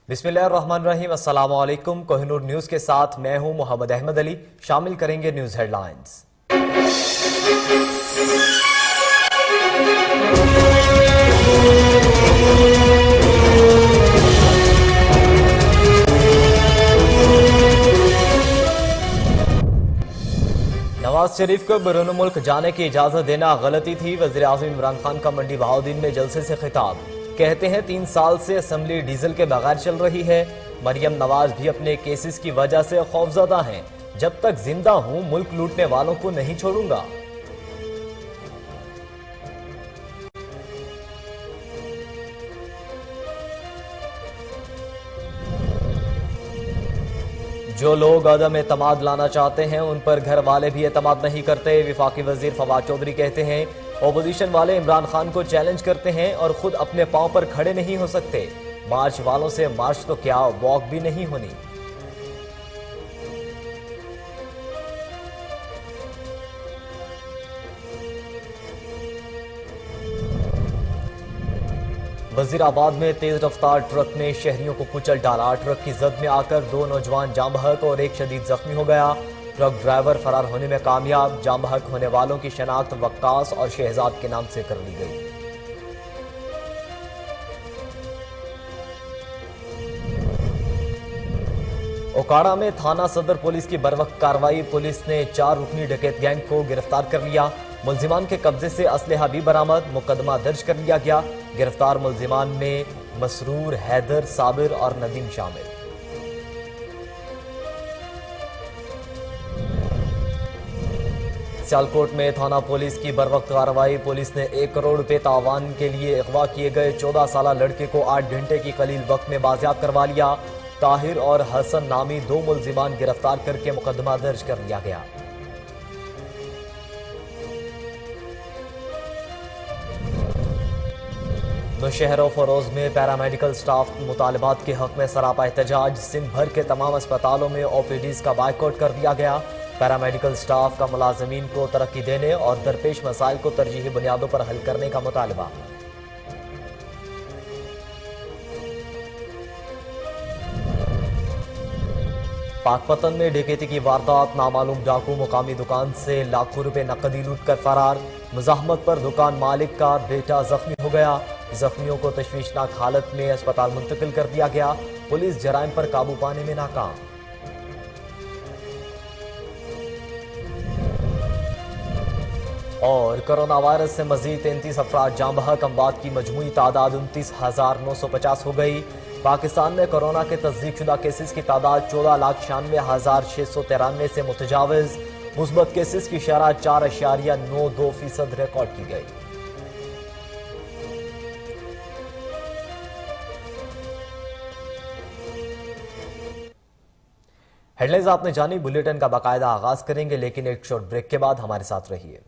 बिस्मिल्लाहिर्रहमानिर्रहीम। अस्सलाम वालेकुम। कोहिनूर न्यूज़ के साथ मैं हूं मोहम्मद अहमद अली। शामिल करेंगे न्यूज़ हेडलाइंस। नवाज शरीफ को बैरून मुल्क जाने की इजाजत देना गलती थी। वज़ीर आज़म इमरान खान का मंडी बहाउद्दीन में जलसे से खिताब। कहते हैं 3 साल से असेंबली डीजल के बगैर चल रही है। मरियम नवाज भी अपने केसेस की वजह से खौफजदा हैं। जब तक जिंदा हूं मुल्क लूटने वालों को नहीं छोड़ूंगा। जो लोग अदम एतमाद लाना चाहते हैं उन पर घर वाले भी एतमाद नहीं करते। वफाकी वजीर फवाद चौधरी कहते हैं ओपोजिशन वाले इमरान खान को चैलेंज करते हैं और खुद अपने पांव पर खड़े नहीं हो सकते। मार्च वालों से मार्च तो क्या वॉक भी नहीं होनी। वजीराबाद में तेज रफ्तार ट्रक ने शहरियों को कुचल डाला। ट्रक की जद में आकर 2 नौजवान जाम बहक और एक शदीद जख्मी हो गया। ट्रक ड्राइवर फरार होने में कामयाब। जाम बहक होने वालों की शनाख्त वक्कास और शहजाद के नाम से कर ली गई। ओकाड़ा में थाना सदर पुलिस की बरवक्त कार्रवाई। पुलिस ने 4 रुकनी डकैत गैंग को गिरफ्तार कर लिया। मुल्जिमान के कब्जे से असलहा भी बरामद। मुकदमा दर्ज कर लिया गया। गिरफ्तार मुल्जिमान में मसरूर, हैदर, साबिर और नदीम शामिल। सियालकोट में थाना पुलिस की बरवक्त कार्रवाई। पुलिस ने 1 करोड़ रुपए तावान के लिए अगवा किए गए 14 साला लड़के को 8 घंटे की कलील वक्त में बाजियाब करवा लिया। ताहिर और हसन नामी 2 मुल्जिमान गिरफ्तार करके मुकदमा दर्ज कर लिया गया। नौशहर और फरोज में पैरामेडिकल स्टाफ मुतालबात के हक में सरापा एहतजाज। सिंध भर के तमाम अस्पतालों में ओपीडीज का बाइकआउट कर दिया गया। पैरामेडिकल स्टाफ का मुलाजमीन को तरक्की देने और दरपेश मसाइल को तरजीही बुनियादों पर हल करने का मुतालबा। पाकपतन में डकैती की वारदात। नामालूम डाकू मुकामी दुकान से लाखों रुपए नकदी लूट कर फरार। मुजाहमत पर दुकान मालिक का बेटा जख्मी हो गया। जख्मियों को तशवीशनाक हालत में अस्पताल मुंतकिल कर दिया गया। पुलिस जराइम पर काबू पाने में नाकाम। और कोरोना वायरस से मजीद 33 अफराद जाम बहक। अमवात की मजमूई तादाद 29,950 हो गई। पाकिस्तान में कोरोना के तस्दीक शुदा केसेस की तादाद 14,96,693 से मुतजाविज। मुस्बत केसेस की शरह 4.92% रिकॉर्ड की गई। हेडलाइंस आपने जानी। बुलेटिन का बाकायदा आगाज करेंगे, लेकिन एक शॉर्ट ब्रेक के बाद हमारे साथ रहिए।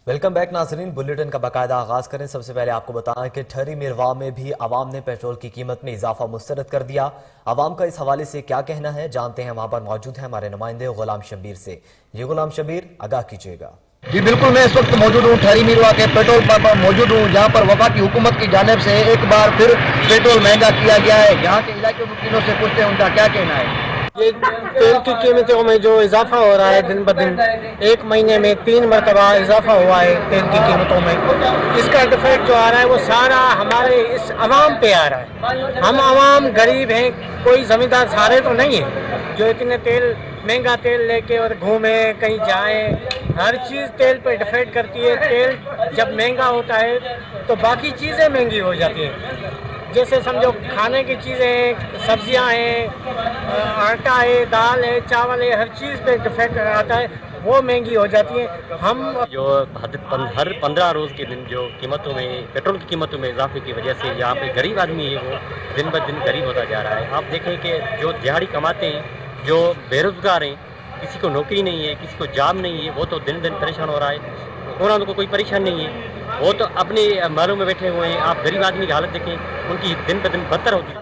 वेलकम बैक नाजरीन। बुलेटिन का बाकायदा आगाज करें। सबसे पहले आपको बताएं कि ठहरी मिरवा में भी आवाम ने पेट्रोल की कीमत में इजाफा मुस्तरद कर दिया। आवाम का इस हवाले से क्या कहना है, जानते हैं। वहां पर मौजूद है हमारे नुमाइंदे गुलाम शबीर से। जी गुलाम शबीर, आगाह कीजिएगा। जी बिल्कुल, मैं इस वक्त मौजूद हूँ ठहरी मिरवा के पेट्रोल पंप पर मौजूद हूँ, जहाँ पर वफाकी हुकूमत की जानिब से एक बार फिर पेट्रोल महंगा किया गया है। यहाँ के इलाके मुकीनों से पूछते हैं उनका क्या कहना है। ये तेल की कीमतों में जो इजाफा हो रहा है दिन ब दिन, 1 महीने में 3 मरतबा इजाफा हुआ है तेल की कीमतों में। इसका इफेक्ट जो आ रहा है वो सारा हमारे इस अवाम पे आ रहा है। हम अवाम गरीब हैं, कोई जमींदार सारे तो नहीं है जो इतने महंगा तेल लेके और घूमे कहीं जाए। हर चीज़ तेल पे डिपेंड करती है। तेल जब महंगा होता है तो बाकी चीज़ें महंगी हो जाती हैं। जैसे समझो खाने की चीज़ें, सब्जियां हैं, आटा है, दाल है, चावल है, हर चीज़ पे डिफेक्ट आता है, वो महंगी हो जाती है। हम जो हर 15 रोज़ के दिन जो कीमतों में, पेट्रोल की कीमतों में इजाफे की वजह से यहाँ पे गरीब आदमी है वो दिन ब दिन गरीब होता जा रहा है। आप देखें कि जो दिहाड़ी कमाते हैं, जो बेरोज़गार हैं, किसी को नौकरी नहीं है, किसी को जॉब नहीं है, वो तो दिन दिन परेशान हो रहा है। कोरोना को कोई परेशान नहीं है, वो तो अपने महलों में बैठे हुए हैं। आप गरीब आदमी की हालत देखें, उनकी दिन ब दिन बदतर होती है।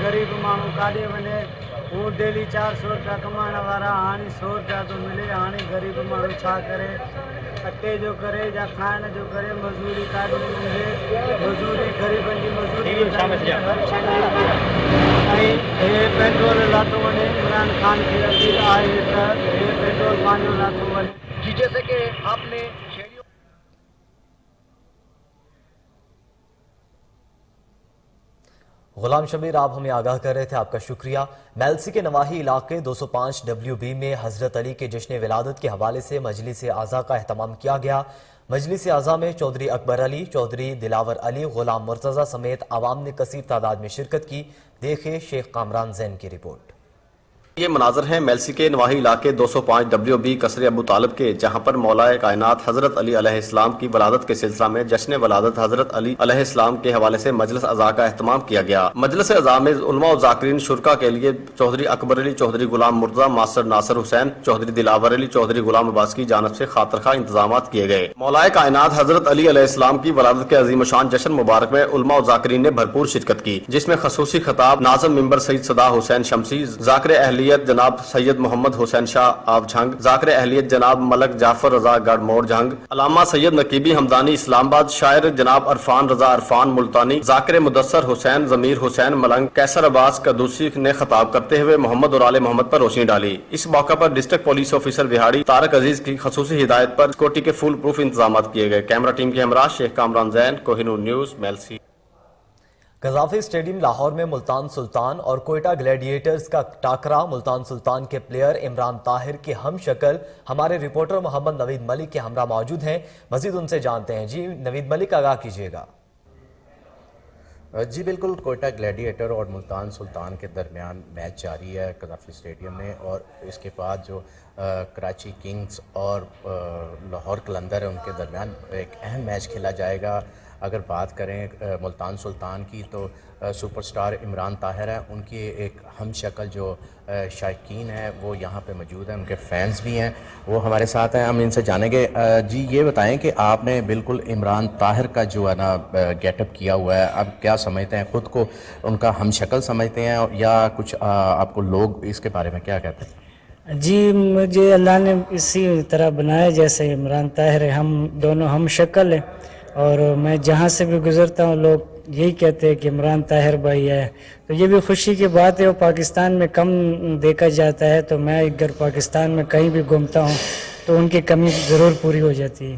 गरीब माण्हू काॾे वञे, हू डेली 400 रुपया कमाइण वारा हाणे 100 रुपया थो मिले। हाणे गरीब माण्हू छा करे, अटे जो करे या खाइण जो करे, मज़दूरी काॾे मिले, मज़दूरी गरीबनि जी मज़दूरी। ऐं हे पेट्रोल लाथो वञे, इमरान ख़ान खे अपील आहे त हे पेट्रोल पंहिंजो लाथो वञे। जी जैसे कि आपने गुलाम शबीर, आप हमें आगाह कर रहे थे, आपका शुक्रिया। मेलसी के नवाही इलाके 205 WB में हजरत अली के जश्न विलादत के हवाले से मजलिस आज़ा का अहतमाम किया गया। मजलिस आज़ा में चौधरी अकबर अली, चौधरी दिलावर अली, गुलाम मुर्तज़ा समेत आवाम ने कसीर तादाद में शिरकत की। देखे शेख कामरान जैन की रिपोर्ट। ये मनाजर हैं मेलसी के नवाही इलाके 205 WB कसरे अबू तालिब के, जहाँ पर मौलाए कायनात हजरत अली अलैहिस्सलाम की वलादत के सिलसिला में जश्न वलादत हजरत अली अलैहिस्सलाम के हवाले से मजलिस अज़ा का अहतमाम किया गया। मजलिस अज़ा में उलमा और ज़ाकिरीन शुरका के लिए चौधरी अकबर अली, चौधरी गुलाम मुर्तज़ा, मास्टर नासिर हुसैन, चौधरी दिलावर अली, चौधरी गुलाम अब्बास की जानब से खातरखा इंतजाम किए गए। मौलाए कायनात हजरत अली अलैहिस्सलाम की वलादत के अजीम शान जश्न मुबारक में उलमा और ज़ाकिरीन ने भरपूर शिरकत की, जिसमें खसूसी खिताब नाज़िम मिंबर सईद सदा हुसैन शमसी, ज़ाकिर अहलियत जनाब सैयद मोहम्मद हुसैन शाह आब झंग, ज़ाकिर अहलियत जनाब मलक जाफर रजा गढ़मोर झंग, अलामा सैयद नकीबी हमदानी इस्लामाबाद, शायर जनाब अरफान रजा अरफान मुल्तानी, ज़ाकिर मुदस्सर हुसैन, ज़मीर हुसैन मलंग, कैसर अब्बास कदूसी ने खिताब करते हुए मोहम्मद और आले मोहम्मद पर रोशनी डाली। इस मौका पर district police officer Vehari Tariq Aziz की खसूसी हिदायत पर सिक्योरिटी के फुल प्रूफ इंतजाम किए गए। कैमरा टीम के हमरा शेख कामरान जैन, कोहिनूर न्यूज़, मेलसी। गजाफी स्टेडियम लाहौर में मुल्तान सुल्तान और कोयटा ग्लैडिएटर्स का टाकरा। मुल्तान सुल्तान के प्लेयर इमरान ताहिर के हम शक्ल हमारे रिपोर्टर मोहम्मद नवीद मलिक के हमरा मौजूद हैं। मजीद उनसे जानते हैं। जी नवीद मलिक, आगाह कीजिएगा। जी बिल्कुल, कोयटा ग्लैडिएटर और मुल्तान सुल्तान के दरमियान मैच जारी है गजाफी स्टेडियम में, और इसके बाद जो कराची किंग्स और लाहौर कलंदर है उनके दरमियान एक अहम मैच खेला जाएगा। अगर बात करें मुल्तान सुल्तान की तो सुपरस्टार इमरान ताहिर है, उनकी एक हम शक्ल जो शायकीन है वो यहाँ पे मौजूद हैं, उनके फैंस भी हैं, वो हमारे साथ हैं, हम इनसे जानेंगे। जी ये बताएं कि आपने बिल्कुल इमरान ताहिर का जो है ना गेटअप किया हुआ है, अब क्या समझते हैं, ख़ुद को उनका हम शक्ल समझते हैं या कुछ आपको लोग इसके बारे में क्या कहते हैं? जी मुझे अल्लाह ने इसी तरह बनाया जैसे इमरान ताहिर है, हम दोनों हम शक्ल हैं, और मैं जहाँ से भी गुज़रता हूँ लोग यही कहते हैं कि इमरान ताहिर भाई है, तो ये भी खुशी की बात है। वो पाकिस्तान में कम देखा जाता है, तो मैं अगर पाकिस्तान में कहीं भी घूमता हूँ तो उनकी कमी ज़रूर पूरी हो जाती है।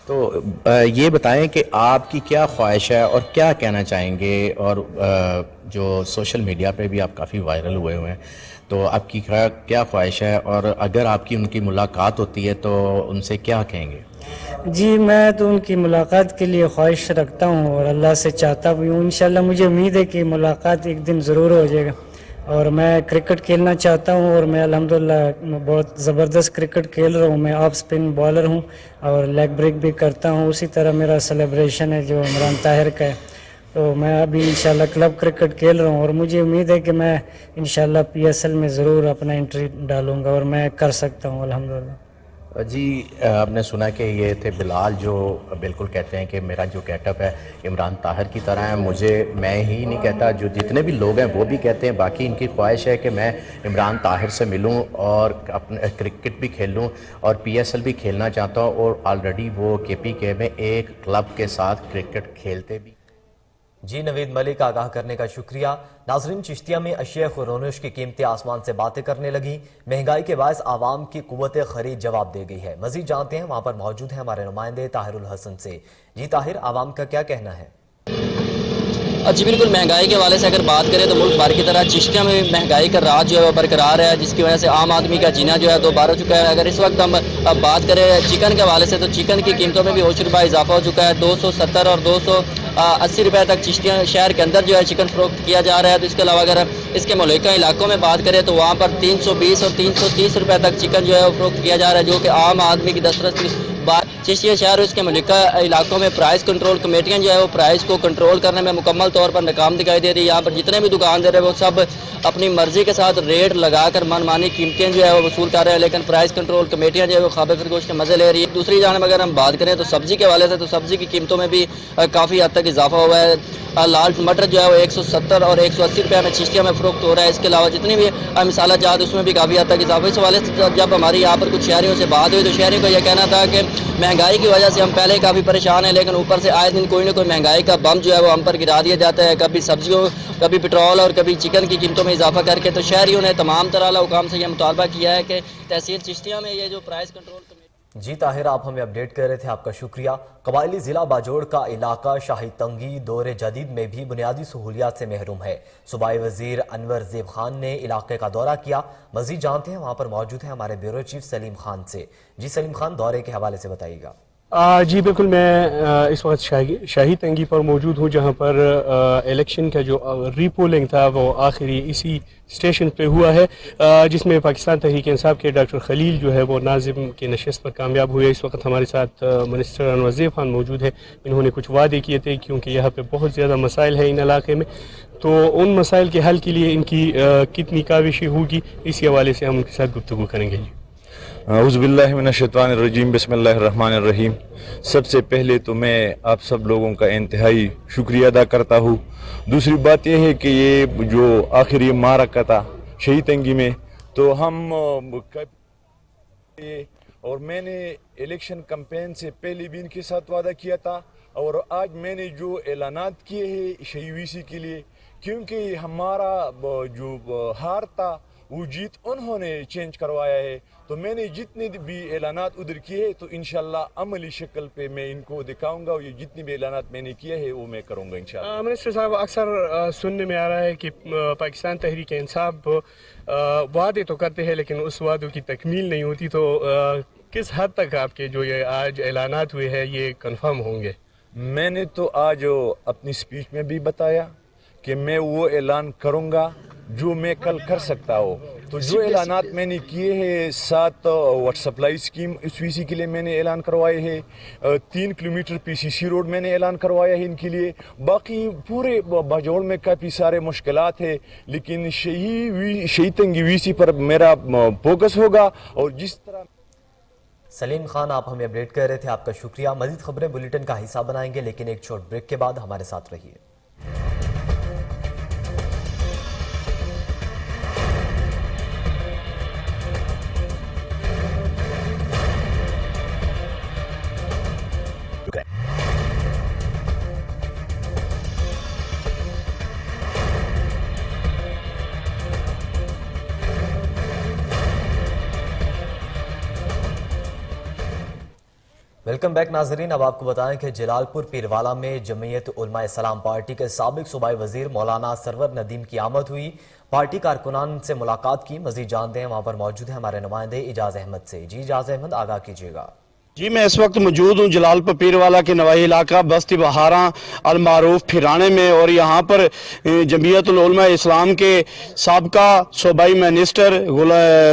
तो ये बताएं कि आपकी क्या ख्वाहिश है और क्या कहना चाहेंगे, और जो सोशल मीडिया पे भी आप काफ़ी वायरल हुए हैं, तो आपकी क्या ख्वाहिश है, और अगर आपकी उनकी मुलाकात होती है तो उनसे क्या कहेंगे? जी मैं तो उनकी मुलाकात के लिए ख्वाहिश रखता हूँ और अल्लाह से चाहता भी हूँ। इंशाल्लाह मुझे उम्मीद है कि मुलाकात एक दिन ज़रूर हो जाएगा, और मैं क्रिकेट खेलना चाहता हूँ, और मैं अल्हम्दुलिल्लाह बहुत ज़बरदस्त क्रिकेट खेल रहा हूँ। मैं ऑफ स्पिन बॉलर हूँ और लेग ब्रेक भी करता हूँ। उसी तरह मेरा सेलिब्रेशन है जो इमरान ताहिर का है, तो मैं अभी इंशाल्लाह क्लब क्रिकेट खेल रहा हूँ, और मुझे उम्मीद है कि मैं इंशाल्लाह PSL में ज़रूर अपना एंट्री डालूँगा, और मैं कर सकता हूँ अल्हम्दुलिल्लाह। जी आपने सुना कि ये थे बिलाल, जो बिल्कुल कहते हैं कि मेरा जो गेटअप है इमरान ताहिर की तरह है। मैं ही नहीं कहता, जो जितने भी लोग हैं वो भी कहते हैं। बाकी इनकी ख्वाहिश है कि मैं इमरान ताहिर से मिलूं और अपने क्रिकेट भी खेलूं और PSL भी खेलना चाहता हूं, और ऑलरेडी वो KPK में एक क्लब के साथ क्रिकेट खेलते भी। जी नवीद मलिक, आगाह करने का शुक्रिया। नाजरीन, चिश्तिया में अशिया खुरोनिश की कीमतें आसमान से बातें करने लगी। महंगाई के बायस आवाम की कुव्वत खरीद जवाब दे गई है। मजीद जानते हैं, वहां पर मौजूद हैं हमारे नुमाइंदे ताहिरुल हसन से। जी ताहिर, आवाम का क्या कहना है? जी बिल्कुल, महंगाई के हवाले से अगर बात करें तो मुल्क भर की तरह चिश्तिया में महंगाई का राज जो है वो बरकरार है, जिसकी वजह से आम आदमी का जीना जो है दोबारा चुका है। अगर इस वक्त हम बात करें चिकन के हवाले से, तो चिकन की कीमतों में भी 20 रुपये इजाफा हो चुका है। 270 और 280 रुपये तक चिश्तिया शहर के अंदर जो है चिकन फरोख्त किया जा रहा है। तो इसके अलावा अगर इसके मुल्का इलाकों में बात करें तो वहाँ पर 320 और 330 रुपये तक चिकन जो है वो फरोख्त किया जा रहा है, जो कि आम आदमी की दस्तरस की बात चिश्तिया शहर और इसके मलिका इलाकों में प्राइस कंट्रोल कमेटियाँ जो है वो प्राइस को कंट्रोल करने में मुकम्मल तौर पर नाकाम दिखाई दे रही है। यहाँ पर जितने भी दुकानदार हैं वो सब अपनी मर्जी के साथ रेट लगाकर मनमानी कीमतें जो है वो वसूल कर रहे हैं, लेकिन प्राइस कंट्रोल कमेटियाँ जो है वो खाबे खरगोश के मजे ले रही है। दूसरी जानब अगर हम बात करें तो सब्जी के हवाले से, तो सब्जी की कीमतों में भी काफ़ी हद तक इजाफा हुआ है। लाल टमाटर जो है वो 170 और 180 रुपये में चिश्तिया में फ़रोख्त हो रहा है। इसके अलावा जितनी भी मसाला जात उसमें भी काफ़ी हद तक इजाफा। इस हवाले से जब हमारी यहाँ पर कुछ शहरियों से बात हुई तो शहरियों का यह कहना था कि महंगाई की वजह से हम पहले ही काफ़ी परेशान हैं, लेकिन ऊपर से आए दिन कोई ना कोई महंगाई का बम जो है वो हम पर गिरा दिया जाता है, कभी सब्जियों, कभी पेट्रोल और कभी चिकन की कीमतों में इजाफा करके। तो शहरियों ने तमाम तरह हुकाम से यह मुतालबा किया है कि तहसील चिश्तिया में ये जो प्राइस कंट्रोल। जी ताहिर, आप हमें अपडेट कर रहे थे, आपका शुक्रिया। कबायली जिला बाजोड़ का इलाका शाही तंगी दौरे जदीद में भी बुनियादी सहूलियात से महरूम है। सूबाई वजीर अनवर ज़ेब खान ने इलाके का दौरा किया। मजीद जानते हैं, वहाँ पर मौजूद है हमारे ब्यूरो चीफ सलीम खान से। जी सलीम खान, दौरे के हवाले से बताइएगा। जी बिल्कुल, मैं इस वक्त शाही तंगी पर मौजूद हूँ, जहाँ पर इलेक्शन का जो रीपोलिंग था वो आखिरी इसी स्टेशन पे हुआ है, जिसमें पाकिस्तान तहरीक इंसाफ के डॉक्टर खलील जो है वो नाज़िम के नशस्त पर कामयाब हुए। इस वक्त हमारे साथ मिनिस्टर अनवर ज़ेब खान मौजूद है। इन्होंने कुछ वादे किए थे, क्योंकि यहाँ पे बहुत ज़्यादा मसाइल है इन इलाके में, तो उन मसाइल के हल के लिए इनकी कितनी काविशें होगी, इसी हवाले से हम उनके साथ गुफ्तगू करेंगे। जी औज़ुबिल्लाहि मिनश्शैतानिर्रजीम, बिस्मिल्लाहिर्रहमानिर्रहीम। सबसे पहले तो मैं आप सब लोगों का इंतहाई शुक्रिया अदा करता हूँ। दूसरी बात यह है कि ये जो आखिरी मारका था शही तंगी में, तो हम और मैंने इलेक्शन कैंपेन से पहले भी इनके साथ वादा किया था, और आज मैंने जो ऐलानात किए हैं शही वीसी के लिए, क्योंकि हमारा जो हार था वो जीत उन्होंने चेंज करवाया है, तो मैंने जितने भी ऐलानात उधर किए तो इंशाल्लाह अमली शक्ल पे मैं इनको दिखाऊंगा, और ये जितनी भी ऐलानात मैंने किए हैं वो मैं करूंगा इंशाल्लाह। मिनिस्टर साहब, अक्सर सुनने में आ रहा है कि पाकिस्तान तहरीक इंसाफ वादे तो करते हैं लेकिन उस वादों की तकमील नहीं होती, तो किस हद तक आपके जो ये आज ऐलानात हुए हैं ये कन्फर्म होंगे? मैंने तो आज अपनी स्पीच में भी बताया कि मैं वो ऐलान करूंगा जो मैं कल कर सकता हूँ। तो जो ऐलानात मैंने किए हैं, 7 वाटर सप्लाई स्कीम इस वीसी के लिए मैंने ऐलान करवाए हैं, 3 किलोमीटर पीसीसी रोड मैंने ऐलान करवाया है इनके लिए। बाकी पूरे बाजोड़ में काफ़ी सारे मुश्किलात है, लेकिन शही तंगी वीसी पर मेरा फोकस होगा। और जिस तरह सलीम खान, आप हमें अपडेट कर रहे थे, आपका शुक्रिया। मजीद खबरें बुलेटिन का हिस्सा बनाएंगे, लेकिन एक छोट ब्रेक के बाद हमारे साथ रहिए। वेलकम बैक नाजरीन। अब आपको बताएं कि जलालपुर पीरवाला में जमीयत उलमा इस्लाम पार्टी के साबिक सूबाई वजीर मौलाना सरवर नदीम की आमद हुई। पार्टी कारकुनान से मुलाकात की। मजीद जानते हैं, वहां पर मौजूद है हमारे नुमाइंदे इजाज अहमद से। जी इजाज अहमद, आगाह कीजिएगा। जी, मैं इस वक्त मौजूद हूँ जलालपुर पीरवाला के नवाही इलाका बस्ती बहारा अलमारूफ फिराने में, और यहाँ पर जमीयत उलमा इस्लाम के साबका सूबाई मिनिस्टर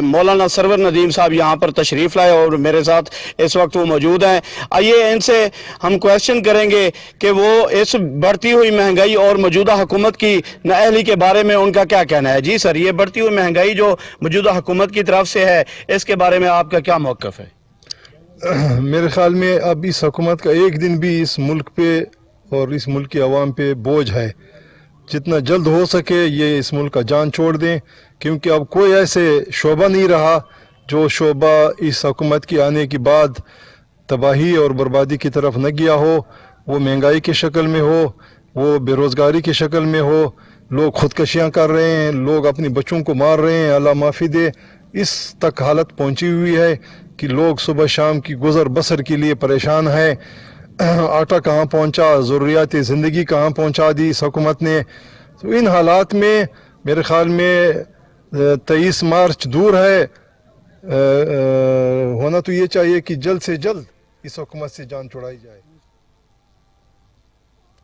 मौलाना सरवर नदीम साहब यहाँ पर तशरीफ़ लाए और मेरे साथ इस वक्त वो मौजूद हैं। आइए इनसे हम क्वेश्चन करेंगे कि वो इस बढ़ती हुई महंगाई और मौजूदा हुकूमत की नाअहली के बारे में उनका क्या कहना है। जी सर, ये बढ़ती हुई महंगाई जो मौजूदा हुकूमत की तरफ से है, इसके बारे में आपका क्या मौक़िफ़ है? मेरे ख्याल में अब इस हुकूमत का एक दिन भी इस मुल्क पे और इस मुल्क की आवाम पे बोझ है। जितना जल्द हो सके ये इस मुल्क का जान छोड़ दें, क्योंकि अब कोई ऐसे शोबा नहीं रहा जो शोबा इस हुकूमत की आने के बाद तबाही और बर्बादी की तरफ न गया हो। वो महंगाई की शक्ल में हो, वो बेरोज़गारी की शक्ल में हो, लोग ख़ुदकशियाँ कर रहे हैं, लोग अपने बच्चों को मार रहे हैं, अल्लाह माफ़ी दे। इस तक हालत पहुँची हुई है कि लोग सुबह शाम की गुज़र बसर के लिए परेशान हैं। आटा कहाँ पहुँचा, ज़रूरियात ज़िंदगी कहाँ पहुँचा दी इस हुकूमत ने। तो इन हालात में मेरे ख़्याल में 23 मार्च दूर है। होना तो ये चाहिए कि जल्द से जल्द इस हुकूमत से जान छुड़ाई जाए।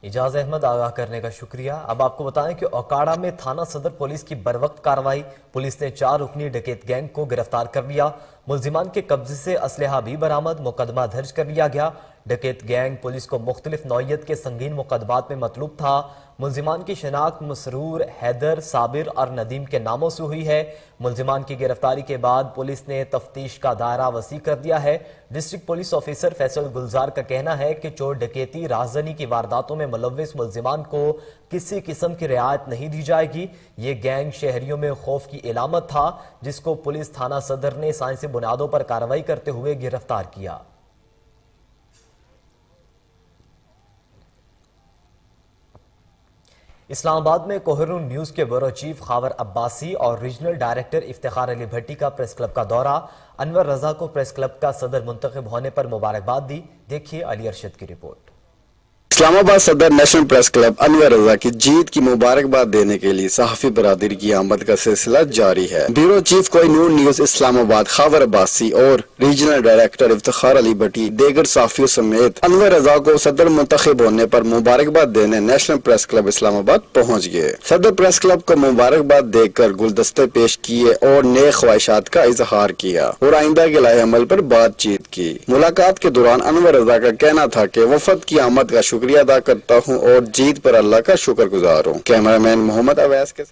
इजाज अहमद, आगाह करने का शुक्रिया। अब आपको बताएं कि ओकाड़ा में थाना सदर पुलिस की बरवक्त कार्रवाई। पुलिस ने 4 रुकनी डकैत गैंग को गिरफ्तार कर लिया। मुलजिमान के कब्जे से असलहा भी बरामद, मुकदमा दर्ज कर लिया गया। डकैत गैंग पुलिस को मुख्तलिफ नौइयत के संगीन मुकदमात में मतलूब था। मुलजिमान की शनाख्त मसरूर, हैदर, साबिर और नदीम के नामों से हुई है। मुलजिमान की गिरफ्तारी के बाद पुलिस ने तफ्तीश का दायरा वसी कर दिया है। डिस्ट्रिक्ट पुलिस ऑफिसर फैसल गुलजार का कहना है कि चोर डकैती राहजनी की वारदातों में मुलव्विस मुलजिमान को किसी किस्म की रियायत नहीं दी जाएगी। ये गैंग शहरियों में खौफ की इलामत था, जिसको पुलिस थाना सदर ने साइंसी बुनियादों पर कार्रवाई करते हुए गिरफ्तार किया। इस्लामाबाद में कोहिनूर न्यूज के ब्यूरो चीफ खावर अब्बासी और रीजनल डायरेक्टर इफ्तिखार अली भट्टी का प्रेस क्लब का दौरा। अनवर रजा को प्रेस क्लब का सदर मुंतखब होने पर मुबारकबाद दी। देखिए अली अरशद की रिपोर्ट। इस्लामाबाद सदर नेशनल प्रेस क्लब अनवर रजा की जीत की मुबारकबाद देने के लिए सहाफी बरादरी की आमद का सिलसिला जारी है। Bureau chief Kohinoor news Islamabad Khawar Abbasi और रीजनल डायरेक्टर इफ्तिखार अली भट्टी दीगर सहाफियों समेत अनवर रजा को सदर मुंतखब होने पर मुबारकबाद देने नेशनल प्रेस क्लब इस्लामाबाद पहुँच गए। सदर प्रेस क्लब को मुबारकबाद देकर गुलदस्ते पेश किए और नए ख्वाहिशात का इजहार किया और आइंदा के लाए अमल पर बातचीत की। मुलाकात के दौरान अनवर रजा का कहना था कि वफद की आमद का शुक्रिया अदा करता हूं और जीत पर अल्लाह का शुक्रगुजार हूं। कैमरामैन मोहम्मद अवैस के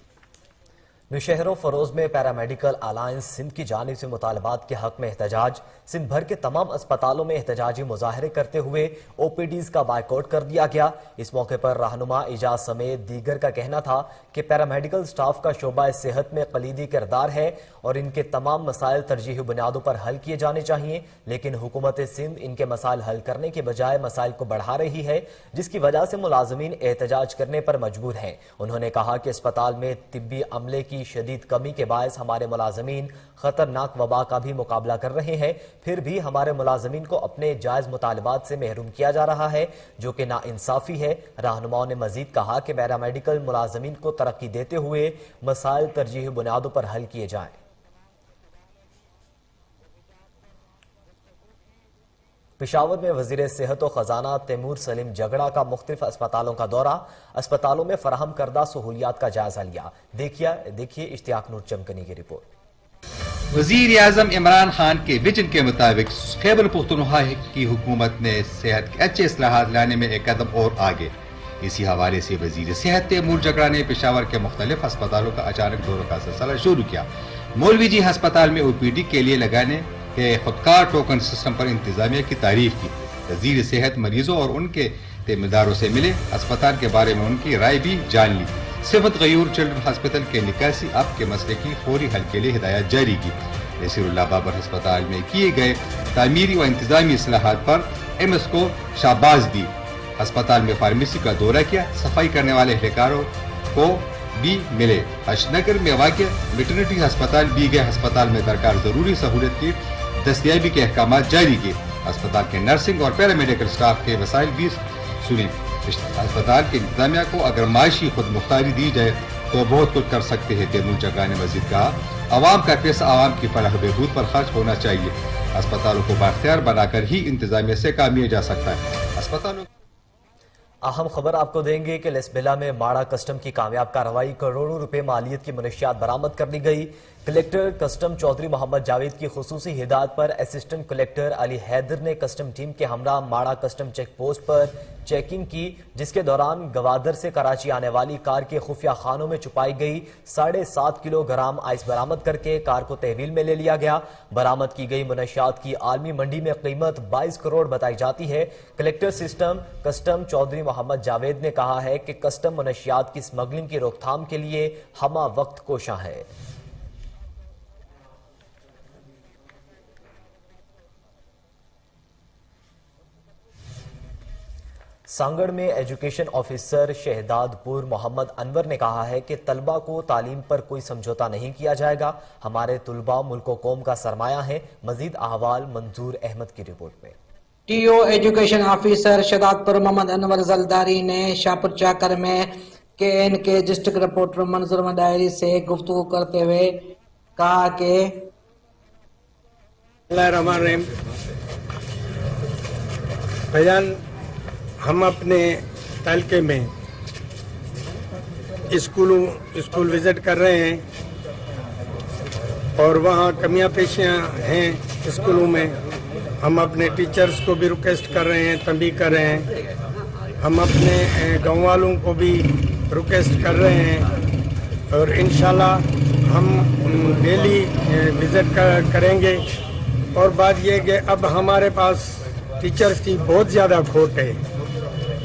नौशहरों फरोज में पैरामेडिकल अलायंस सिंध की जानिब से मुतालबात के हक में एहतजाज। सिंध भर के तमाम अस्पतालों में एहतजाजी मुजाहरे करते हुए ओपीडीज का बाइकआउट कर दिया गया। इस मौके पर रहनुमा इजाज समेत दीगर का कहना था कि पैरामेडिकल स्टाफ का शोबा सेहत में कलीदी किरदार है और इनके तमाम मसाइल तरजीही बुनियादों पर हल किए जाने चाहिए, लेकिन हुकूमत सिंध इनके मसाइल हल करने के बजाय मसाइल को बढ़ा रही है, जिसकी वजह से मुलाजमीन एहतजाज करने पर मजबूर हैं। उन्होंने कहा कि अस्पताल में तिब्बी अमले की शदीद कमी के बायस हमारे मुलाजमीन खतरनाक वबा का भी मुकाबला कर रहे हैं, फिर भी हमारे मुलाजमीन को अपने जायज मुतालबात से महरूम किया जा रहा है, जो कि नाइंसाफी है। रहनुमाओं ने मजीद कहा कि पैरामेडिकल मुलाजमीन को तरक्की देते हुए मसाइल तरजीही बुनियादों पर हल किए जाएं। पेशावर में वजीर सेहत और खजाना तैमूर सलीम जगड़ा का मुख्तलिफ अस्पतालों का दौरा, अस्पतालों में फराहम करदा सहूलियात का जायजा लिया। देखिए इश्तियाक नूर चमकनी की रिपोर्ट। वजीर आजम इमरान खान के विजन के मुताबिक खैबर पख्तूनख्वा की हुकूमत ने सेहत के अच्छे इस्लाहात लाने में एक कदम और आगे। इसी हवाले से वजीर सेहत तैमूर जगड़ा ने पेशावर के मुख्तलिफ अस्पतालों का अचानक दौरे का सिलसिला शुरू किया। मौलवी जी अस्पताल में ओपीडी के लिए लगाने के खुदकार टोकन सिस्टम पर इंतजामिया की तारीफ की। वजीर सेहत मरीजों और उनके तेमेदारों से मिले, अस्पताल के बारे में उनकी राय भी जान ली। सिफत गयूर चिल्ड्रन हॉस्पिटल के निकासी अब के मसले की फौरी हल के लिए हिदायत जारी की। नसीरुल्लाह बाबर अस्पताल में किए गए तामीरी व इंतजामी इस्लाहात पर एमएस को शाबाश दी। अस्पताल में फार्मेसी का दौरा किया, सफाई करने वाले एहलकारों को भी मिले। अशनगर में वाक़ मेटर्निटी अस्पताल भी गए, अस्पताल में दरकार जरूरी सहूलत की दस्तयाबी के अहकाम जारी किए। अस्पताल के नर्सिंग और पैरामेडिकल स्टाफ के वसाइल भी सुने। अस्पताल के इंतजामिया को अगर माशी खुद मुख्तारी दी जाए तो बहुत कुछ कर सकते हैं। तैमूर जगड़ा ने मजीद कहा, आवाम का पैसा आवाम की फलाह बहबूद पर खर्च होना चाहिए। अस्पतालों को बाख्तियार बनाकर ही इंतजामिया से काम लिया जा सकता है। अस्पतालों अहम खबर आपको देंगे कि लेसबेला में माड़ा कस्टम की कामयाब कार्रवाई, करोड़ों रुपए मालियत की मनशियात बरामद कर ली गई। कलेक्टर कस्टम चौधरी मोहम्मद जावेद की खुसूसी हिदायत पर असिस्टेंट कलेक्टर अली हैदर ने कस्टम टीम के हमरा माड़ा कस्टम चेक पोस्ट पर चेकिंग की, जिसके दौरान गवादर से कराची आने वाली कार के खुफिया खानों में छुपाई गई 7.5 किलोग्राम आइस बरामद करके कार को तहवील में ले लिया गया। बरामद की गई मनशियात की आलमी मंडी में कीमत 22 करोड़ बताई जाती है। Collector system custom Chaudhry Mohammad Javed ने कहा है कि कस्टम मनशियात की स्मगलिंग की रोकथाम के लिए हमा वक्त कोशा है। सांगड़ में एजुकेशन ऑफिसर शहदादपुर मोहम्मद अनवर ने कहा है कि तलबा को तालीम पर कोई समझौता नहीं किया जाएगा। हमारे तलबा मुल्क व कौम का सरमाया है। मजीद अहवाल मंजूर अहमद की रिपोर्ट में। TO education officer Shahdadpur Mohammad Anwar Jaldari ने शाहपुर चाकर में के डिस्ट्रिक्ट रिपोर्टर मंजूर मदायरी से गुफ्तगू करते हुए कहा कि भैयान हम अपने तालके में स्कूल विज़िट कर रहे हैं और वहाँ कमियां पेशियां हैं स्कूलों में। हम अपने टीचर्स को भी रिक्वेस्ट कर रहे हैं, तंबीह कर रहे हैं। हम अपने गाँव वालों को भी रिक्वेस्ट कर रहे हैं और इंशाल्लाह हम डेली विज़िट करेंगे। और बात ये कि अब हमारे पास टीचर्स की बहुत ज़्यादा खोट है।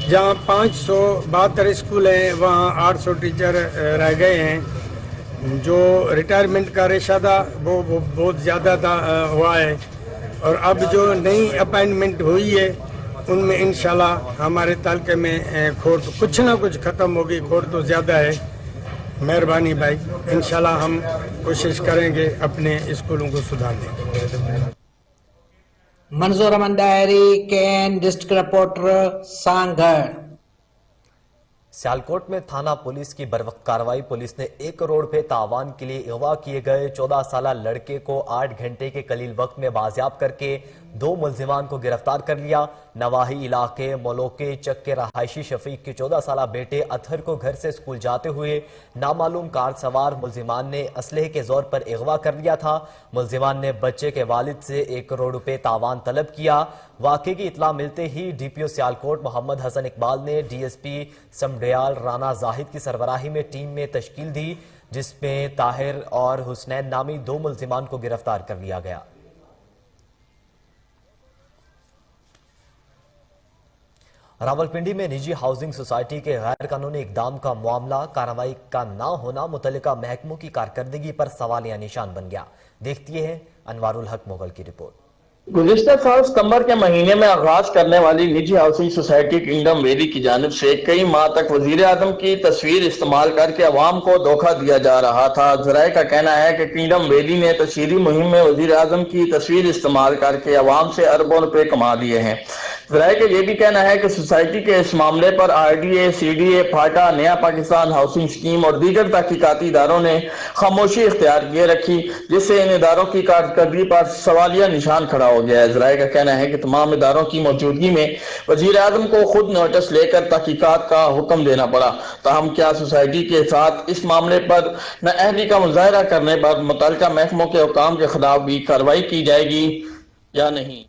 जहाँ 572 स्कूल हैं वहाँ 800 टीचर रह गए हैं। जो रिटायरमेंट का रेशा था वो बहुत ज़्यादा हुआ है और अब जो नई अपॉइंटमेंट हुई है उनमें इंशाल्लाह हमारे तालके में खोट कुछ ना कुछ ख़त्म होगी। खोट तो ज़्यादा है। मेहरबानी भाई, इंशाल्लाह हम कोशिश करेंगे अपने स्कूलों को सुधारने की। मंजूर अहमद डायरी, केन डिस्ट्रिक्ट रिपोर्टर, सांगढ़। सियालकोट में थाना पुलिस की बरवक्त कार्रवाई। पुलिस ने 1 करोड़ रुपए तावान के लिए अगवा किए गए 14 साला लड़के को 8 घंटे के कलील वक्त में बाजियाब करके 2 मुलजिमान को गिरफ्तार कर लिया। नवाही इलाके मोलोके चक के रहायशी शफीक के 14 साला बेटे अतहर को घर से स्कूल जाते हुए नामालूम कार सवार मुलजिमान ने असलहे के जोर पर अगवा कर लिया था। मुलजिमान ने बच्चे के वालिद से 1 करोड़ रुपए तावान तलब किया। वाक़े की इतला मिलते ही डीपीओ सियालकोट मोहम्मद हसन इकबाल ने डीएसपी समडयाल राना जाहिद की सरबराही में टीम में तश्कील दी, जिसमें ताहिर और हुसनैन नामी 2 मुलजिमान को गिरफ्तार कर लिया गया। रावलपिंडी में निजी हाउसिंग सोसाइटी के गैर कानूनी इकदाम का मामला, कार्रवाई का ना होना मुतल्लिका महकमों की कारकर्दगी पर सवालिया निशान बन गया। देखती है अनवारुल हक मुगल की रिपोर्ट। गुज़िश्ता साल सितंबर के महीने में आगाज करने वाली निजी हाउसिंग सोसाइटी किंगडम वैली की जानिब से कई माह तक वजीर आजम की तस्वीर इस्तेमाल करके अवाम को धोखा दिया जा रहा था। ज़राए का कहना है कि किंगडम वैली ने तशहीरी मुहिम में वजीर आजम की तस्वीर इस्तेमाल करके अवाम से अरबों रुपए कमा लिए हैं। ज़राए का यह भी कहना है कि सोसाइटी के इस मामले पर RDA, CDA, फाटा, नया पाकिस्तान हाउसिंग स्कीम और दीगर तहकीकाती इदारों ने खामोशी इख्तियार किए रखी, जिससे इन इदारों की कारकर्दगी पर सवालिया निशान खड़ा हो गया है। ज़राए का कहना है कि तमाम इदारों की मौजूदगी में वजीर आजम को खुद नोटिस लेकर तहकीकात का हुक्म देना पड़ा। ताहम क्या सोसाइटी के साथ इस मामले पर नाअहली का मुजाहरा करने पर मुतल्लिका महकमों के हुकाम के खिलाफ भी कार्रवाई की जाएगी या नहीं।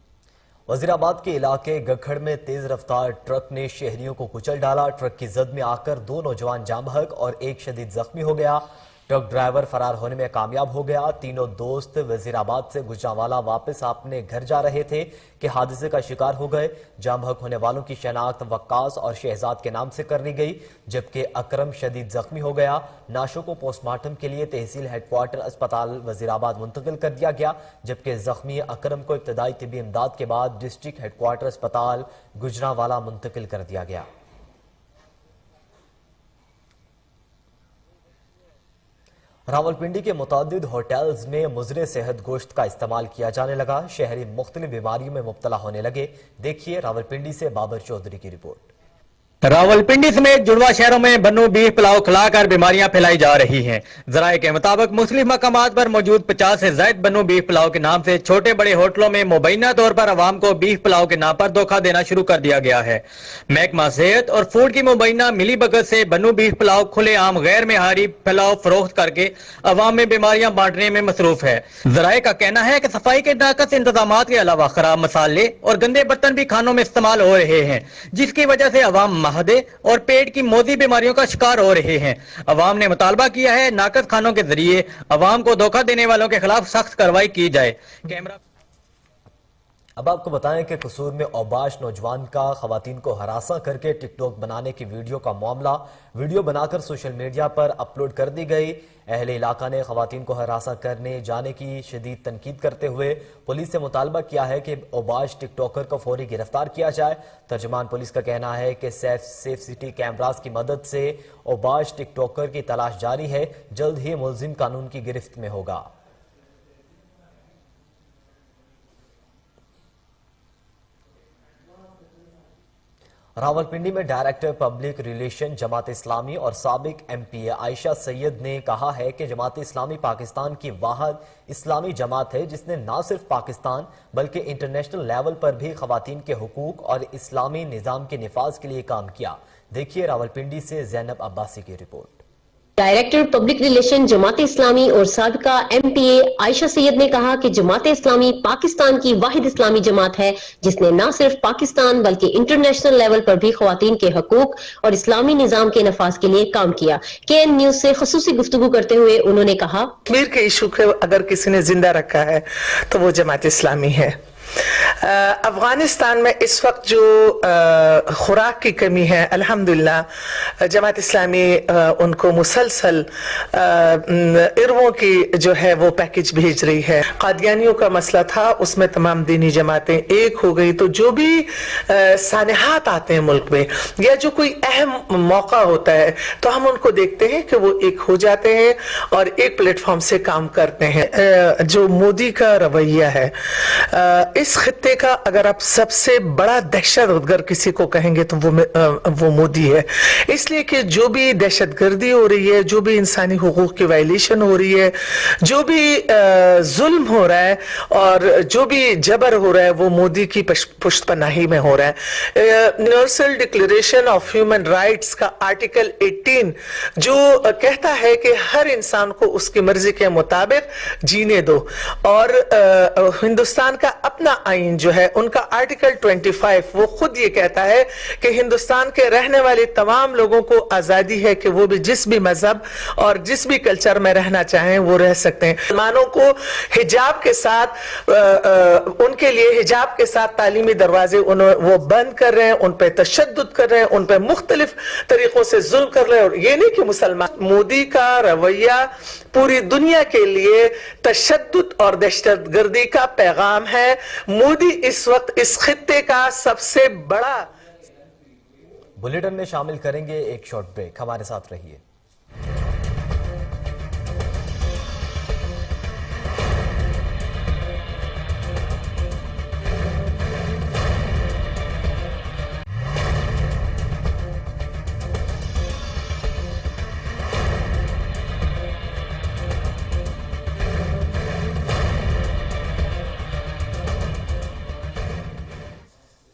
वजीराबाद के इलाके गखड़ में तेज रफ्तार ट्रक ने शहरियों को कुचल डाला। ट्रक की जद में आकर 2 नौजवान जाम बहक और 1 शदीद जख्मी हो गया। ट्रक ड्राइवर फरार होने में कामयाब हो गया। तीनों दोस्त वजीराबाद से गुजरांवाला वापस अपने घर जा रहे थे कि हादसे का शिकार हो गए। जाम बहक होने वालों की शनाख्त वक्कास और शहजाद के नाम से कर ली गई, जबकि अकरम शदीद जख्मी हो गया। नाशों को पोस्टमार्टम के लिए तहसील हेडक्वार्टर अस्पताल वजीराबाद मुंतकिल कर दिया गया, जबकि जख्मी अकरम को इब्तदाई तिब्बी इमदाद के बाद डिस्ट्रिक्ट हेडक्वार्टर अस्पताल गुजरांवाला मुंतकिल कर दिया गया। रावलपिंडी के मुतादिद होटल्स में मुजरे सेहत गोश्त का इस्तेमाल किया जाने लगा। शहरी मुख्तलिफ बीमारियों में मुब्तला होने लगे। देखिए रावलपिंडी से बाबर चौधरी की रिपोर्ट। रावलपिंडी समेत जुड़वा शहरों में बन्नू बीफ पुलाव खिलाकर बीमारियां फैलाई जा रही हैं। ज़राए के मुताबिक मुख्तलिफ मकामात पर मौजूद 50 से ज्यादा बन्नू बीफ पुलाव के नाम से छोटे बड़े होटलों में मुबैना तौर पर आवाम को बीफ पुलाव के नाम पर धोखा देना शुरू कर दिया गया है। महकमा सेहत और फूड की मुबैना मिली भगत से बन्नू बीफ पुलाव खुलेआम गैर मेहारी पुलाव फरोख्त करके आवाम में बीमारियां बांटने में मसरूफ है। ज़राए का कहना है कि सफाई के नाकस इंतजाम के अलावा खराब मसाले और गंदे बर्तन भी खानों में इस्तेमाल हो रहे हैं, जिसकी वजह से आवाम महदे और पेट की मोदी बीमारियों का शिकार हो रहे हैं। अवाम ने मुतालबा किया है नाकद खानों के जरिए अवाम को धोखा देने वालों के खिलाफ सख्त कार्रवाई की जाए। कैमरा अब आपको बताएं कि कसूर में औबाश नौजवान का खवातीन को हरासा करके टिकटॉक बनाने की वीडियो का मामला वीडियो बनाकर सोशल मीडिया पर अपलोड कर दी गई। अहले इलाका ने खवातीन को हरासा करने जाने की शदीद तनकीद करते हुए पुलिस से मुतालबा किया है कि औबाश टिकटॉकर को फौरी गिरफ्तार किया जाए। तर्जुमान पुलिस का कहना है कि सेफ सिटी कैमरास की मदद से औबाश टिकटॉकर की तलाश जारी है। जल्द ही मुलजिम कानून की गिरफ्त में होगा। रावलपिंडी में director public relation Jamaat Islami और साबिक MPA आयशा सैयद ने कहा है कि जमात इस्लामी पाकिस्तान की वाहिद इस्लामी जमात है जिसने न सिर्फ पाकिस्तान बल्कि इंटरनेशनल लेवल पर भी खवातीन के हुकूक और इस्लामी निज़ाम के निफाज के लिए काम किया। देखिए रावलपिंडी से जैनब अब्बासी की report. Director public relation Jamaat Islami और साबिका MPA आयशा सैयद ने कहा कि जमात इस्लामी पाकिस्तान की वाहिद इस्लामी जमात है जिसने न सिर्फ पाकिस्तान बल्कि इंटरनेशनल लेवल पर भी ख्वातीन के हकूक और इस्लामी निजाम के नफाज के लिए काम किया। KN न्यूज से खसूसी गुफ्तगू करते हुए उन्होंने कहा, कश्मीर के इशू को अगर किसी ने जिंदा रखा है तो वो जमात इस्लामी है। अफगानिस्तान में इस वक्त जो खुराक की कमी है, अल्हम्दुलिल्लाह जमात इस्लामी उनको मुसलसल इरवों की जो है वो पैकेज भेज रही है। कादियानियों का मसला था, उसमें तमाम दीनी जमातें एक हो गई, तो जो भी सानहात आते हैं मुल्क में या जो कोई अहम मौका होता है तो हम उनको देखते हैं कि वो एक हो जाते हैं और एक प्लेटफॉर्म से काम करते हैं। जो मोदी का रवैया है, इस खित्ते का अगर आप सबसे बड़ा दहशतगर्द किसी को कहेंगे तो वो मोदी है। इसलिए कि जो भी दहशतगर्दी हो रही है, जो भी इंसानी हुकूक की वायलेशन हो रही है, जो भी जुल्म हो रहा है और जो भी जबर हो रहा है, वो मोदी की पुष्टपनाही में हो रहा है। Universal declaration of human rights का आर्टिकल 18 जो कहता है कि हर इंसान को उसकी मर्जी के मुताबिक जीने दो, और हिंदुस्तान का अपना आइन जो है, उनका आर्टिकल 25 वो खुद ये कहता है कि हिंदुस्तान के रहने वाले तमाम लोगों को आजादी है कि वो भी जिस भी मजहब और जिस भी कल्चर में रहना चाहें वो रह सकते हैं। मुसलमानों को हिजाब के साथ उनके लिए हिजाब के साथ तालीमी दरवाजे वो बंद कर रहे हैं, उन पे तशद्दुद कर रहे हैं, उन पे मुख्तलिफ तरीकों से जुल्म कर रहे हैं। और ये नहीं कि मुसलमान, मोदी का रवैया पूरी दुनिया के लिए तशद्दुद और दहशतगर्दी का पैगाम है। मोदी इस वक्त इस खित्ते का सबसे बड़ा। बुलेटिन में शामिल करेंगे एक शॉर्ट ब्रेक, हमारे साथ रहिए।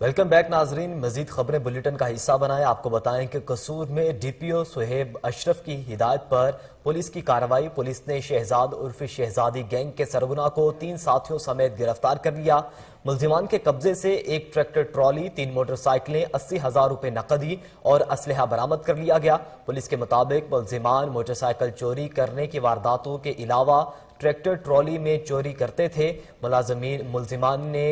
वेलकम बैक नाजरीन, मजीद खबरें बुलेटिन का हिस्सा बनाएं। आपको बताएं कि कसूर में DPO सुहेब अशरफ की हिदायत पर पुलिस की कार्रवाई। पुलिस ने शहजाद उर्फ शहजादी गैंग के सरगना को 3 साथियों समेत गिरफ्तार कर लिया। मुल्जिमान के कब्जे से एक ट्रैक्टर ट्रॉली, 3 मोटरसाइकिलें, 80,000 रुपए नकदी और असलहा बरामद कर लिया गया। पुलिस के मुताबिक मुल्जिमान मोटरसाइकिल चोरी करने की वारदातों के अलावा ट्रैक्टर ट्रॉली में चोरी करते थे। मुल्जिमान ने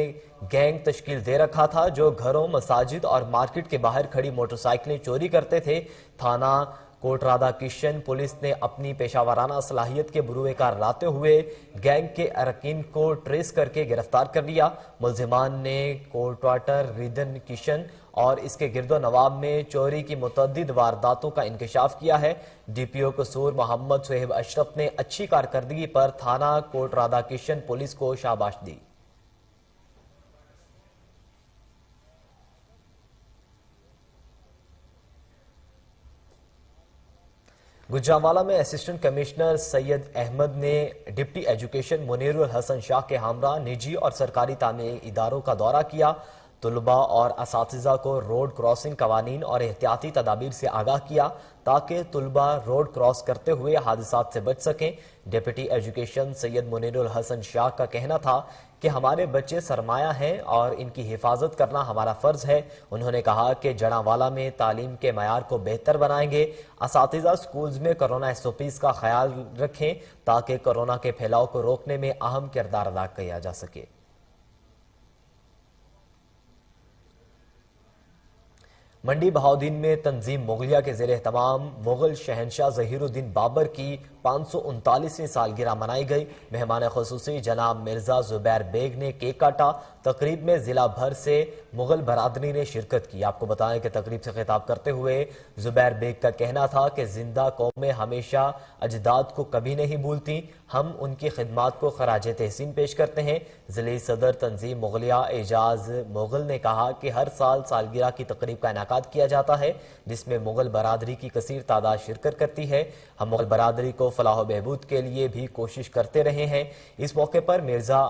गैंग तश्कील दे रखा था जो घरों, मसाजिद और मार्केट के बाहर खड़ी मोटरसाइकिलें चोरी करते थे। थाना कोट राधा किशन पुलिस ने अपनी पेशावराना सलाहियत के बुरूएकार लाते हुए गैंग के अरकीन को ट्रेस करके गिरफ्तार कर लिया। मुल्जिमान ने कोटवाटर रिदन किशन और इसके गिरदो नवाब में चोरी की मुतअद्दिद वारदातों का इंकशाफ किया है। DPO कसूर मोहम्मद सुहेब अशरफ ने अच्छी कारकर्दगी पर थाना कोट राधा किशन पुलिस को शाबाश दी। गुजरांवाला में असिस्टेंट कमिश्नर सैयद अहमद ने डिप्टी एजुकेशन मुनीरुल हसन शाह के हमरा निजी और सरकारी तामीरी इदारों का दौरा किया। तुलबा और असातिज़ा को रोड क्रॉसिंग कवानीन और एहतियाती तदाबीर से आगाह किया ताकि तुलबा रोड क्रॉस करते हुए हादसात से बच सकें। डिप्टी एजुकेशन सैयद मुनीरुल हसन शाह का कहना था कि हमारे बच्चे सरमाया हैं और इनकी हिफाजत करना हमारा फ़र्ज़ है। उन्होंने कहा कि जड़ांवाला में तालीम के मयार को बेहतर बनाएंगे। असातिज़ा स्कूल्स में कोरोना SOPs का ख्याल रखें ताकि कोरोना के फैलाव को रोकने में अहम किरदार अदा किया जा सके। मंडी बहाउद्दीन में तंजीम मुगलिया के ज़ेर एहतमाम मुगल शहनशाह ज़हीरुद्दीन बाबर की 539वीं सालगिरह मनाई गई। मेहमान ख़ुसूसी जनाब मिर्ज़ा ज़ुबैर बेग ने केक काटा। तकरीब में ज़िला भर से मुगल बरादरी ने शिरकत की। आपको बताएं कि तकरीब से खिताब करते हुए ज़ुबैर बेग का कहना था कि जिंदा कौमें हमेशा अजदाद को कभी नहीं भूलती। हम उनकी खिदमात को खराज तहसीन पेश करते हैं। ज़िले सदर तंजीम मुगलिया एजाज मुगल ने कहा कि हर साल सालगिरह की तकरीब का इनाकाद किया जाता है जिसमें मुगल बरादरी की कसीर तादाद शिरकत करती है। हम मुगल बरादरी को फलाह बहबूद के लिए भी कोशिश करते रहे हैं। इस मौके पर मिर्जा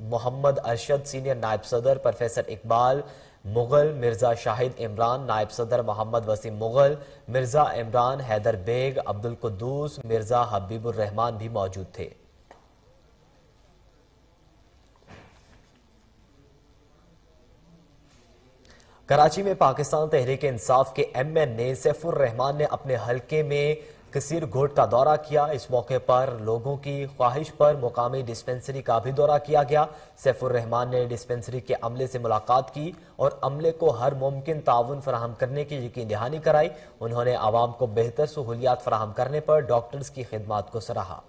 मोहम्मद अरशद, सीनियर नायब सदर प्रोफेसर इकबाल, मुगल, मिर्जा शाहिद इमरान, नायब सदर मोहम्मद वसीम मुगल, मिर्जा इमरान हैदर बेग, अब्दुल कुद्दूस, मिर्जा हबीबुर रहमान भी मौजूद थे। कराची में पाकिस्तान तहरीक इंसाफ के एमएन ए सैफुर रहमान ने अपने हलके में कसीर गोट का दौरा किया। इस मौके पर लोगों की ख्वाहिश पर मुकामी डिस्पेंसरी का भी दौरा किया गया। सैफुर रहमान ने डिस्पेंसरी के अमले से मुलाकात की और अमले को हर मुमकिन ताउन फराहम करने की यकीन दहानी कराई। उन्होंने आवाम को बेहतर सहूलियात फराहम करने पर डॉक्टर्स की खिदमत को सराहा।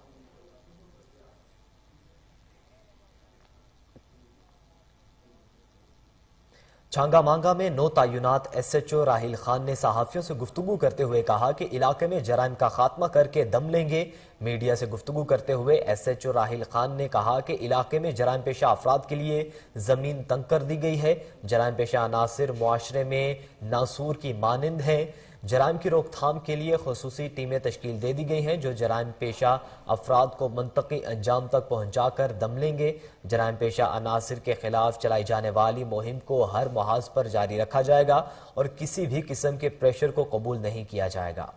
छांगा मांगा में नो तयनात एसएचओ राहिल खान ने सहाफियों से गुफ्तगू करते हुए कहा कि इलाके में जराइम का खात्मा करके दम लेंगे। मीडिया से गुफ्तगू करते हुए एसएचओ राहिल खान ने कहा कि इलाके में जराइम पेशा अफराद के लिए जमीन तंग कर दी गई है। जराइम पेशा अनासिर मुआशरे में नासूर की मानिंद हैं। जराइम की रोकथाम के लिए खुसूसी टीमें तश्कील दे दी गई हैं जो जराइम पेशा अफराद को मंतकी अंजाम तक पहुंचाकर दम लेंगे। जराइम पेशा अनासिर के खिलाफ चलाई जाने वाली मुहिम को हर मुहाज पर जारी रखा जाएगा और किसी भी किस्म के प्रेशर को कबूल नहीं किया जाएगा।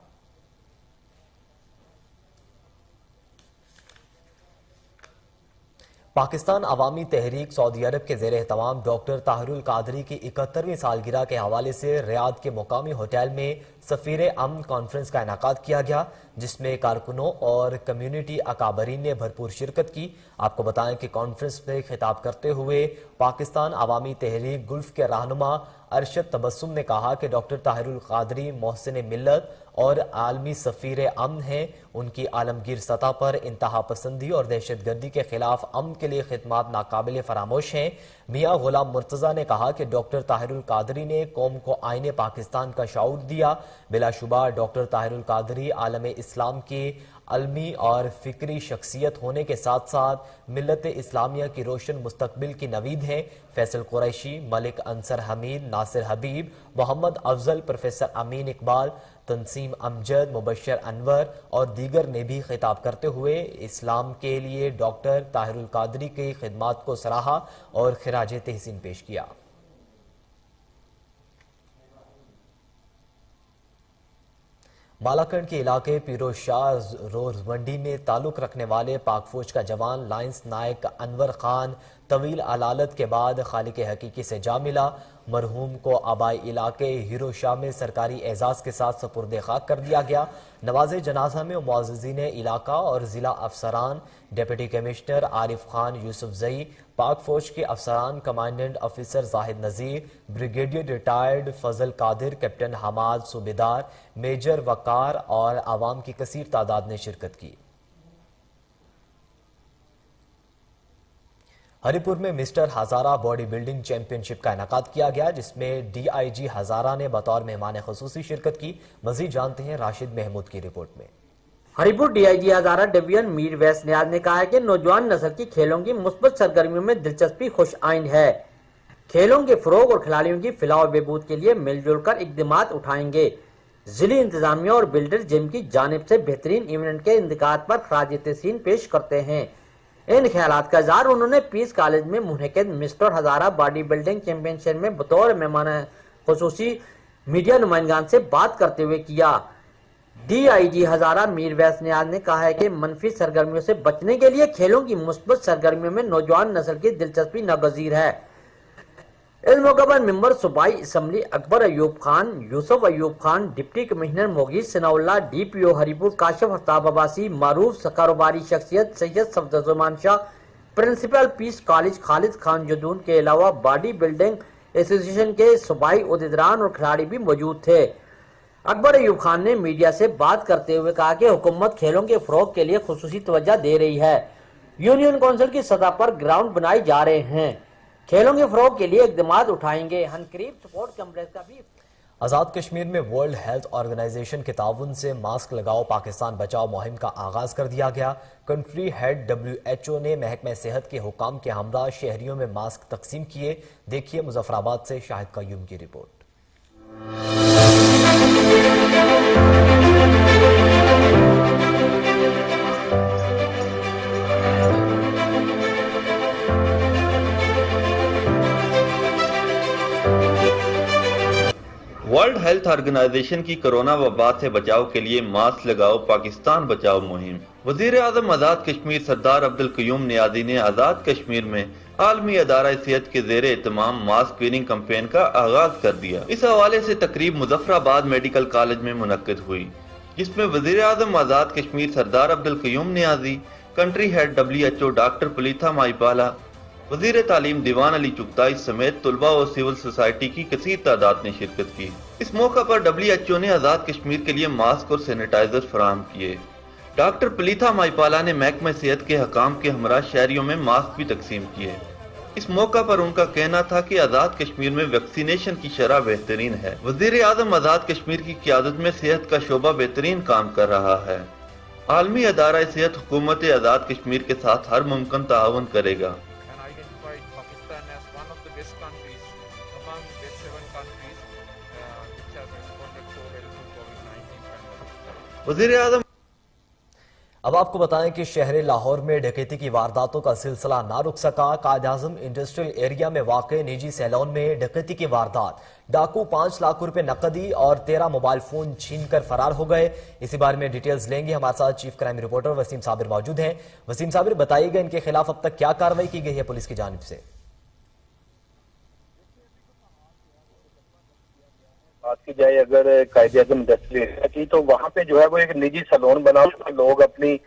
पाकिस्तान अवामी तहरीक सऊदी अरब के ज़ेर एहतमाम डॉक्टर ताहिरुल कादरी की 71वीं सालगिरह के हवाले से रियाद के मुकामी होटल में सफीर अमन कॉन्फ्रेंस का इनेकाद किया गया, जिसमें कारकुनों और कम्युनिटी अकाबरीन ने भरपूर शिरकत की। आपको बताएं कि कॉन्फ्रेंस में खिताब करते हुए पाकिस्तान अवामी तहरीक गुल्फ के रहनुमा अरशद तबस्सुम ने कहा कि डॉक्टर ताहिरुल कादरी मोहसिन मिल्लत और आलमी सफीर अमन हैं। उनकी आलमगीर सतह पर इंतहा पसंदी और दहशत गर्दी के खिलाफ अमन के लिए खिदमत नाकाबिल फरामोश हैं। मियाँ गुलाम मुर्तज़ा ने कहा कि डॉक्टर ताहिरुल कादरी ने कौम को आईने पाकिस्तान का शऊर दिया। बिलाशुबा डॉक्टर ताहिरुल कादरी आलम इस्लाम की अलमी और फिक्री शख्सियत होने के साथ साथ मिल्लत इस्लामिया की रोशन मुस्तकबिल की नवीद हैं। फैसल कुरैशी, मलिक अंसर हमीद, नासिर हबीब, मोहम्मद अफजल, प्रोफेसर अमीन इकबाल, तंसीम अमजद, मुबशर अनवर और दीगर ने भी खिताब करते हुए इस्लाम के लिए डॉक्टर ताहिरुल कादरी की खिदमत को सराहा और खिराज तहसीन पेश किया। बालाकंड के इलाके पीरोज शाह रोड मंडी में ताल्लुक रखने वाले पाक फौज का जवान लाइंस नायक अनवर खान तवील अलालत के बाद खालिक हकीकी से जा मिला। मरहूम को आबाई इलाके हीरो शाह में सरकारी एजाज के साथ सपुर्द खाक कर दिया गया। नवाज़े जनाजा में मुअज़्ज़िज़ीन इलाका और ज़िला अफसरान, डिप्टी कमिश्नर आरिफ खान यूसुफजई, पाक फौज के अफसरान, कमांडेंट ऑफिसर जाहिद नज़ीर, ब्रिगेडियर रिटायर्ड फजल कादिर, कैप्टन हमाद सूबेदार, मेजर वकार और आवाम की कसीर तादाद ने शिरकत की। हरिपुर में मिस्टर हजारा बॉडी बिल्डिंग चैंपियनशिप का इनेकाद किया गया, जिसमें डीआईजी हजारा ने बतौर मेहमान खुसूसी शिरकत की। मजीद जानते हैं राशिद महमूद की रिपोर्ट में। हरिपुर डीआईजी हजारा डिवीजन मीर वैस नियाज ने कहा है कि नौजवान नस्ल की खेलों की मुस्बत सरगर्मियों में दिलचस्पी खुश आइंद है। खेलों के फरोग और खिलाड़ियों की फिलाह बेबूद के लिए मिलजुल कर इकदामात उठाएंगे। जिली इंतजामिया और बिल्डर जिम की जानिब से बेहतरीन इवेंट के इंतकाद पर खराज तहसीन पेश करते हैं। इन ख्यालात का इज़हार उन्होंने पीस कॉलेज में मुनक़िद मिस्टर हजारा बॉडी बिल्डिंग चैंपियनशिप में बतौर मेहमान खुसूसी मीडिया नुमाइंदान से बात करते हुए किया। डीआईजी हजारा मीर वैस नियाज ने कहा है कि मनफी सरगर्मियों से बचने के लिए खेलों की मुस्बत सरगर्मियों में नौजवान नस्ल की दिलचस्पी नागजीर है। इस मौके पर मेंबर सूबाई assembly Akbar Ayub Khan, Yousuf Ayub Khan, deputy commissioner Mughees Sanaullah, DPO Haripur Kashif Aftab Abbasi, मारूफ कारोबारी शख्सियत Syed Safdar Zaman Shah, principal peace college Khalid Khan Jadoon के अलावा बॉडी बिल्डिंग एसोसिएशन के सूबाई उहदेदारान और खिलाड़ी भी मौजूद थे। अकबर अयूब खान ने मीडिया से बात करते हुए कहा कि हुकूमत खेलों के फरोग के लिए खुसूसी तवज्जो दे रही है। यूनियन काउंसिल की सतह पर ग्राउंड बनाए जा रहे हैं। खेलों के फरोग के लिए इकदामात उठाएंगे। हनकरीब स्पोर्ट कम्प्लेक्स का भी आज़ाद कश्मीर में वर्ल्ड हेल्थ ऑर्गेनाइजेशन के ताउन से मास्क लगाओ पाकिस्तान बचाओ मुहिम का आगाज कर दिया गया। कंट्री हेड WHO ने महकमे सेहत के हुकाम के हमरा शहरियों में मास्क तकसीम किए। देखिए मुजफ्फराबाद से शाहिद कयूम की रिपोर्ट। ورلڈ ہیلتھ آرگنائزیشن کی کرونا وبا سے بچاؤ کے لیے ماسک لگاؤ پاکستان بچاؤ مہم۔ وزیر اعظم آزاد کشمیر سردار عبدالقیوم نیازی نے آزاد کشمیر میں عالمی ادارہ صحت کے زیر اہتمام ماسک ویئرنگ کمپین کا آغاز کر دیا۔ اس حوالے سے تقریب مظفر آباد میڈیکل کالج میں منعقد ہوئی، جس میں وزیر اعظم Azad Kashmir Sardar Abdul Qayyum Niazi, country head WHO doctor Palitha Mahipala, وزیر تعلیم دیوان علی چغتائی سمیت طلباء اور سول سوسائٹی کی کثیر تعداد نے شرکت کی۔ اس موقع پر WHO نے آزاد کشمیر کے لیے ماسک اور سینیٹائزر فراہم کیے۔ ڈاکٹر پلیتھا مائیپالا نے محکمہ صحت کے حکام کے ہمراہ شہریوں میں ماسک بھی تقسیم کیے۔ اس موقع پر ان کا کہنا تھا کہ آزاد کشمیر میں ویکسینیشن کی شرح بہترین ہے۔ وزیر اعظم آزاد کشمیر کی قیادت میں صحت کا شعبہ بہترین کام کر رہا ہے۔ عالمی ادارہ صحت حکومت آزاد کشمیر کے ساتھ ہر ممکن تعاون کرے گا۔ وزیر اعظم اب آپ کو بتائیں کہ شہر لاہور میں ڈکیتی کی وارداتوں کا سلسلہ نہ رک سکا۔ قائد اعظم انڈسٹریل ایریا میں واقع نجی سیلون میں ڈکیتی کی واردات، ڈاکو 5 لاکھ روپے نقدی اور 13 موبائل فون چھین کر فرار ہو گئے۔ اسی بارے میں ڈیٹیلز لیں گے، ہمارے ساتھ چیف کرائم رپورٹر وسیم صابر موجود ہیں۔ وسیم صابر، بتائیے گا ان کے خلاف اب تک کیا کارروائی کی گئی ہے پولیس کی جانب سے؟ بات کی جائے اگر قائد اعظم انڈسٹریل ایریا کی، تو وہاں پہ جو ہے وہ ایک نجی سیلون بنا، لوگ اپنی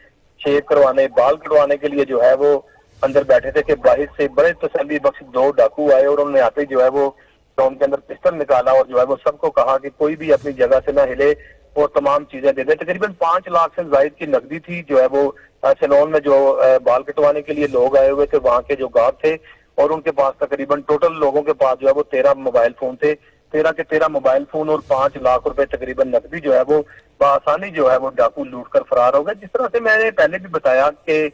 شیو کروانے، بال کٹوانے کے لیے جو ہے وہ اندر بیٹھے تھے کہ باہر سے بڑے تسلی بخش 2 ڈاکو آئے اور انہوں نے آتے جو ہے وہ سیلون کے اندر پسٹل نکالا اور جو ہے وہ سب کو کہا کہ کوئی بھی اپنی جگہ سے نہ ہلے اور تمام چیزیں دے دیں۔ تقریباً 5 لاکھ سے زائد کی نقدی تھی جو ہے وہ سیلون میں جو بال کٹوانے کے لیے لوگ آئے ہوئے تھے، وہاں کے جو گارڈ تھے، اور ان کے پاس تقریباً ٹوٹل لوگوں کے پاس جو ہے وہ 13 موبائل فون تھے۔ 13 کے 13 موبائل فون اور 5 لاکھ روپے تقریباً نقدی جو ہے وہ بآسانی جو ہے وہ ڈاکو لوٹ کر فرار ہو گئے۔ جس طرح سے میں نے پہلے بھی بتایا کہ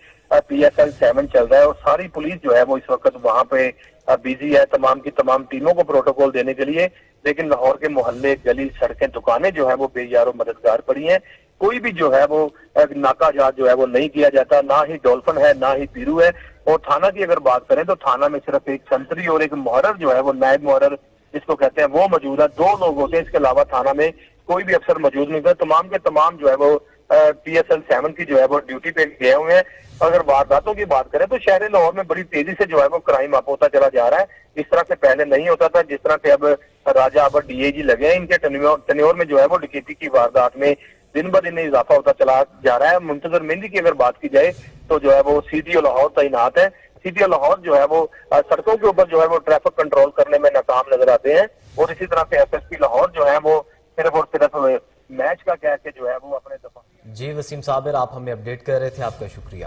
PSL 7 چل رہا ہے اور ساری پولیس جو ہے وہ اس وقت وہاں پہ بیزی ہے تمام کی تمام ٹیموں کو پروٹوکول دینے کے لیے، لیکن لاہور کے محلے، گلی، سڑکیں، دکانیں جو ہیں وہ بے یار و مددگار پڑی ہیں۔ کوئی بھی جو ہے وہ ناکہ جات جو ہے وہ نہیں کیا جاتا، نہ ہی ڈولفن ہے نہ ہی پیرو ہے۔ اور تھانہ کی اگر بات کریں تو تھانہ میں صرف ایک سنتری اور ایک محرر جو ہے وہ نائب محرر جس کو کہتے ہیں وہ موجود ہے، 2 لوگ ہوتے ہیں، اس کے علاوہ تھانہ میں کوئی بھی افسر موجود نہیں تھا۔ تمام کے تمام جو ہے وہ PSL 7 کی جو ہے وہ ڈیوٹی پہ گئے ہوئے ہیں۔ اگر وارداتوں کی بات کریں تو شہر لاہور میں بڑی تیزی سے جو ہے وہ کرائم اپ ہوتا چلا جا رہا ہے، اس طرح سے پہلے نہیں ہوتا تھا۔ جس طرح سے اب راجہ آباد DIG لگے ہیں، ان کے ٹینیور میں جو ہے وہ ڈکیتی کی واردات میں دن بدن اضافہ ہوتا چلا جا رہا ہے۔ منتظر مہندی کی اگر بات کی جائے تو جو ہے وہ CTO لاہور تعینات ہے۔ CTO لاہور جو ہے وہ سڑکوں کے اوپر جو ہے وہ ٹریفک کنٹرول کرنے میں ناکام نظر آتے ہیں، اور اسی طرح سے SSP لاہور جو ہے وہ صرف اور صرف میچ کا کہہ کے جو ہے وہ اپنے دفاع۔ جی وسیم صابر، آپ ہمیں اپڈیٹ کر رہے تھے، آپ کا شکریہ۔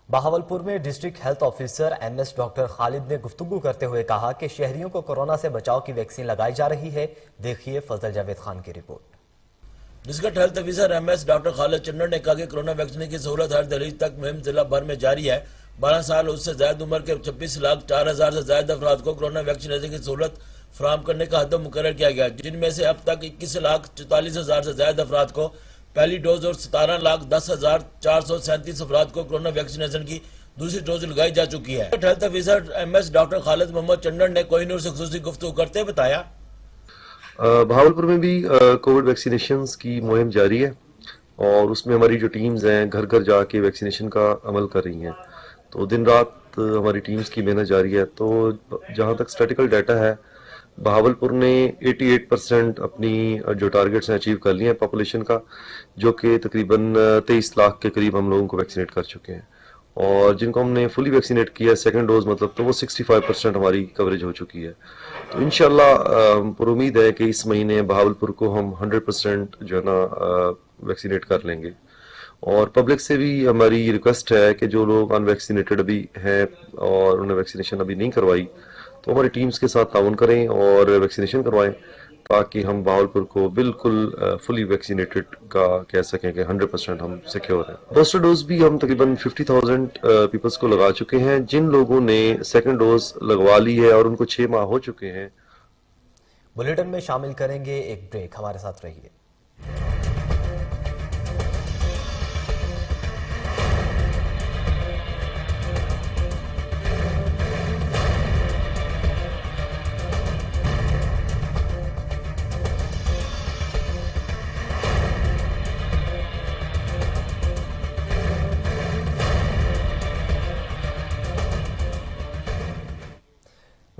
بہاولپور میں district health officer MS doctor Khalid نے گفتگو کرتے ہوئے کہا کہ شہریوں کو کورونا سے بچاؤ کی ویکسین لگائی جا رہی ہے۔ دیکھیے فضل جاوید خان کی رپورٹ۔ District health officer MS doctor Khalid Chandar نے کہا کہ کورونا ویکسین کی سہولت ہر دہلیز تک مہم ضلع بھر میں جاری ہے۔ 12 سال اس سے زائد عمر کے 26,04,000 سے زائد افراد کو کورونا ویکسینیشن کی سہولت فراہم کرنے کا ہدف مقرر کیا گیا، جن میں سے اب تک 21,44,000 سے زائد افراد کو پہلی ڈوز اور 17,10,437 افراد کو کورونا ویکسینیشن کی دوسری ڈوز لگائی جا چکی ہے۔ ہیلتھ آفیسر MS ڈاکٹر خالد محمد چنڈر نے کوہ نور سے خصوصی گفتگو کرتے بتایا بہاولپور میں بھی کووڈ ویکسینیشنز کی مہم جاری ہے، اور اس میں ہماری جو ٹیمز ہیں گھر گھر جا کے ویکسینیشن کا عمل کر رہی ہیں، تو دن رات ہماری ٹیمز کی محنت جاری ہے۔ تو جہاں تک اسٹیٹیکل ڈیٹا ہے، بہاولپور نے 88% اپنی جو ٹارگٹس ہیں اچیو کر لی ہیں پاپولیشن کا، جو کہ تقریباً 23 لاکھ کے قریب ہم لوگوں کو ویکسینیٹ کر چکے ہیں، اور جن کو ہم نے فلی ویکسینیٹ کیا ہے سیکنڈ ڈوز مطلب، تو وہ 65% ہماری کوریج ہو چکی ہے۔ تو انشاءاللہ پر امید ہے کہ اس مہینے بہاولپور کو ہم 100% جو ہے نا ویکسینیٹ کر لیں گے۔ اور پبلک سے بھی ہماری ریکویسٹ ہے کہ جو لوگ ان ویکسینیٹڈ ابھی ہیں اور انہیں ویکسینیشن ابھی نہیں کروائی، تو ہماری ٹیمز کے ساتھ تعاون کریں اور ویکسینیشن کروائیں، تاکہ ہم بہاولپور کو بالکل فلی ویکسینیٹڈ کا کہہ سکیں کہ 100% ہم سیکیور ہیں۔ بوسٹر ڈوز بھی ہم تقریباً 50,000 پیپلز کو لگا چکے ہیں۔ جن لوگوں نے سیکنڈ ڈوز لگوا لی ہے اور ان کو 6 ماہ ہو چکے ہیں۔ بلیٹن میں شامل کریں گے ایک بریک، ہمارے ساتھ رہیے۔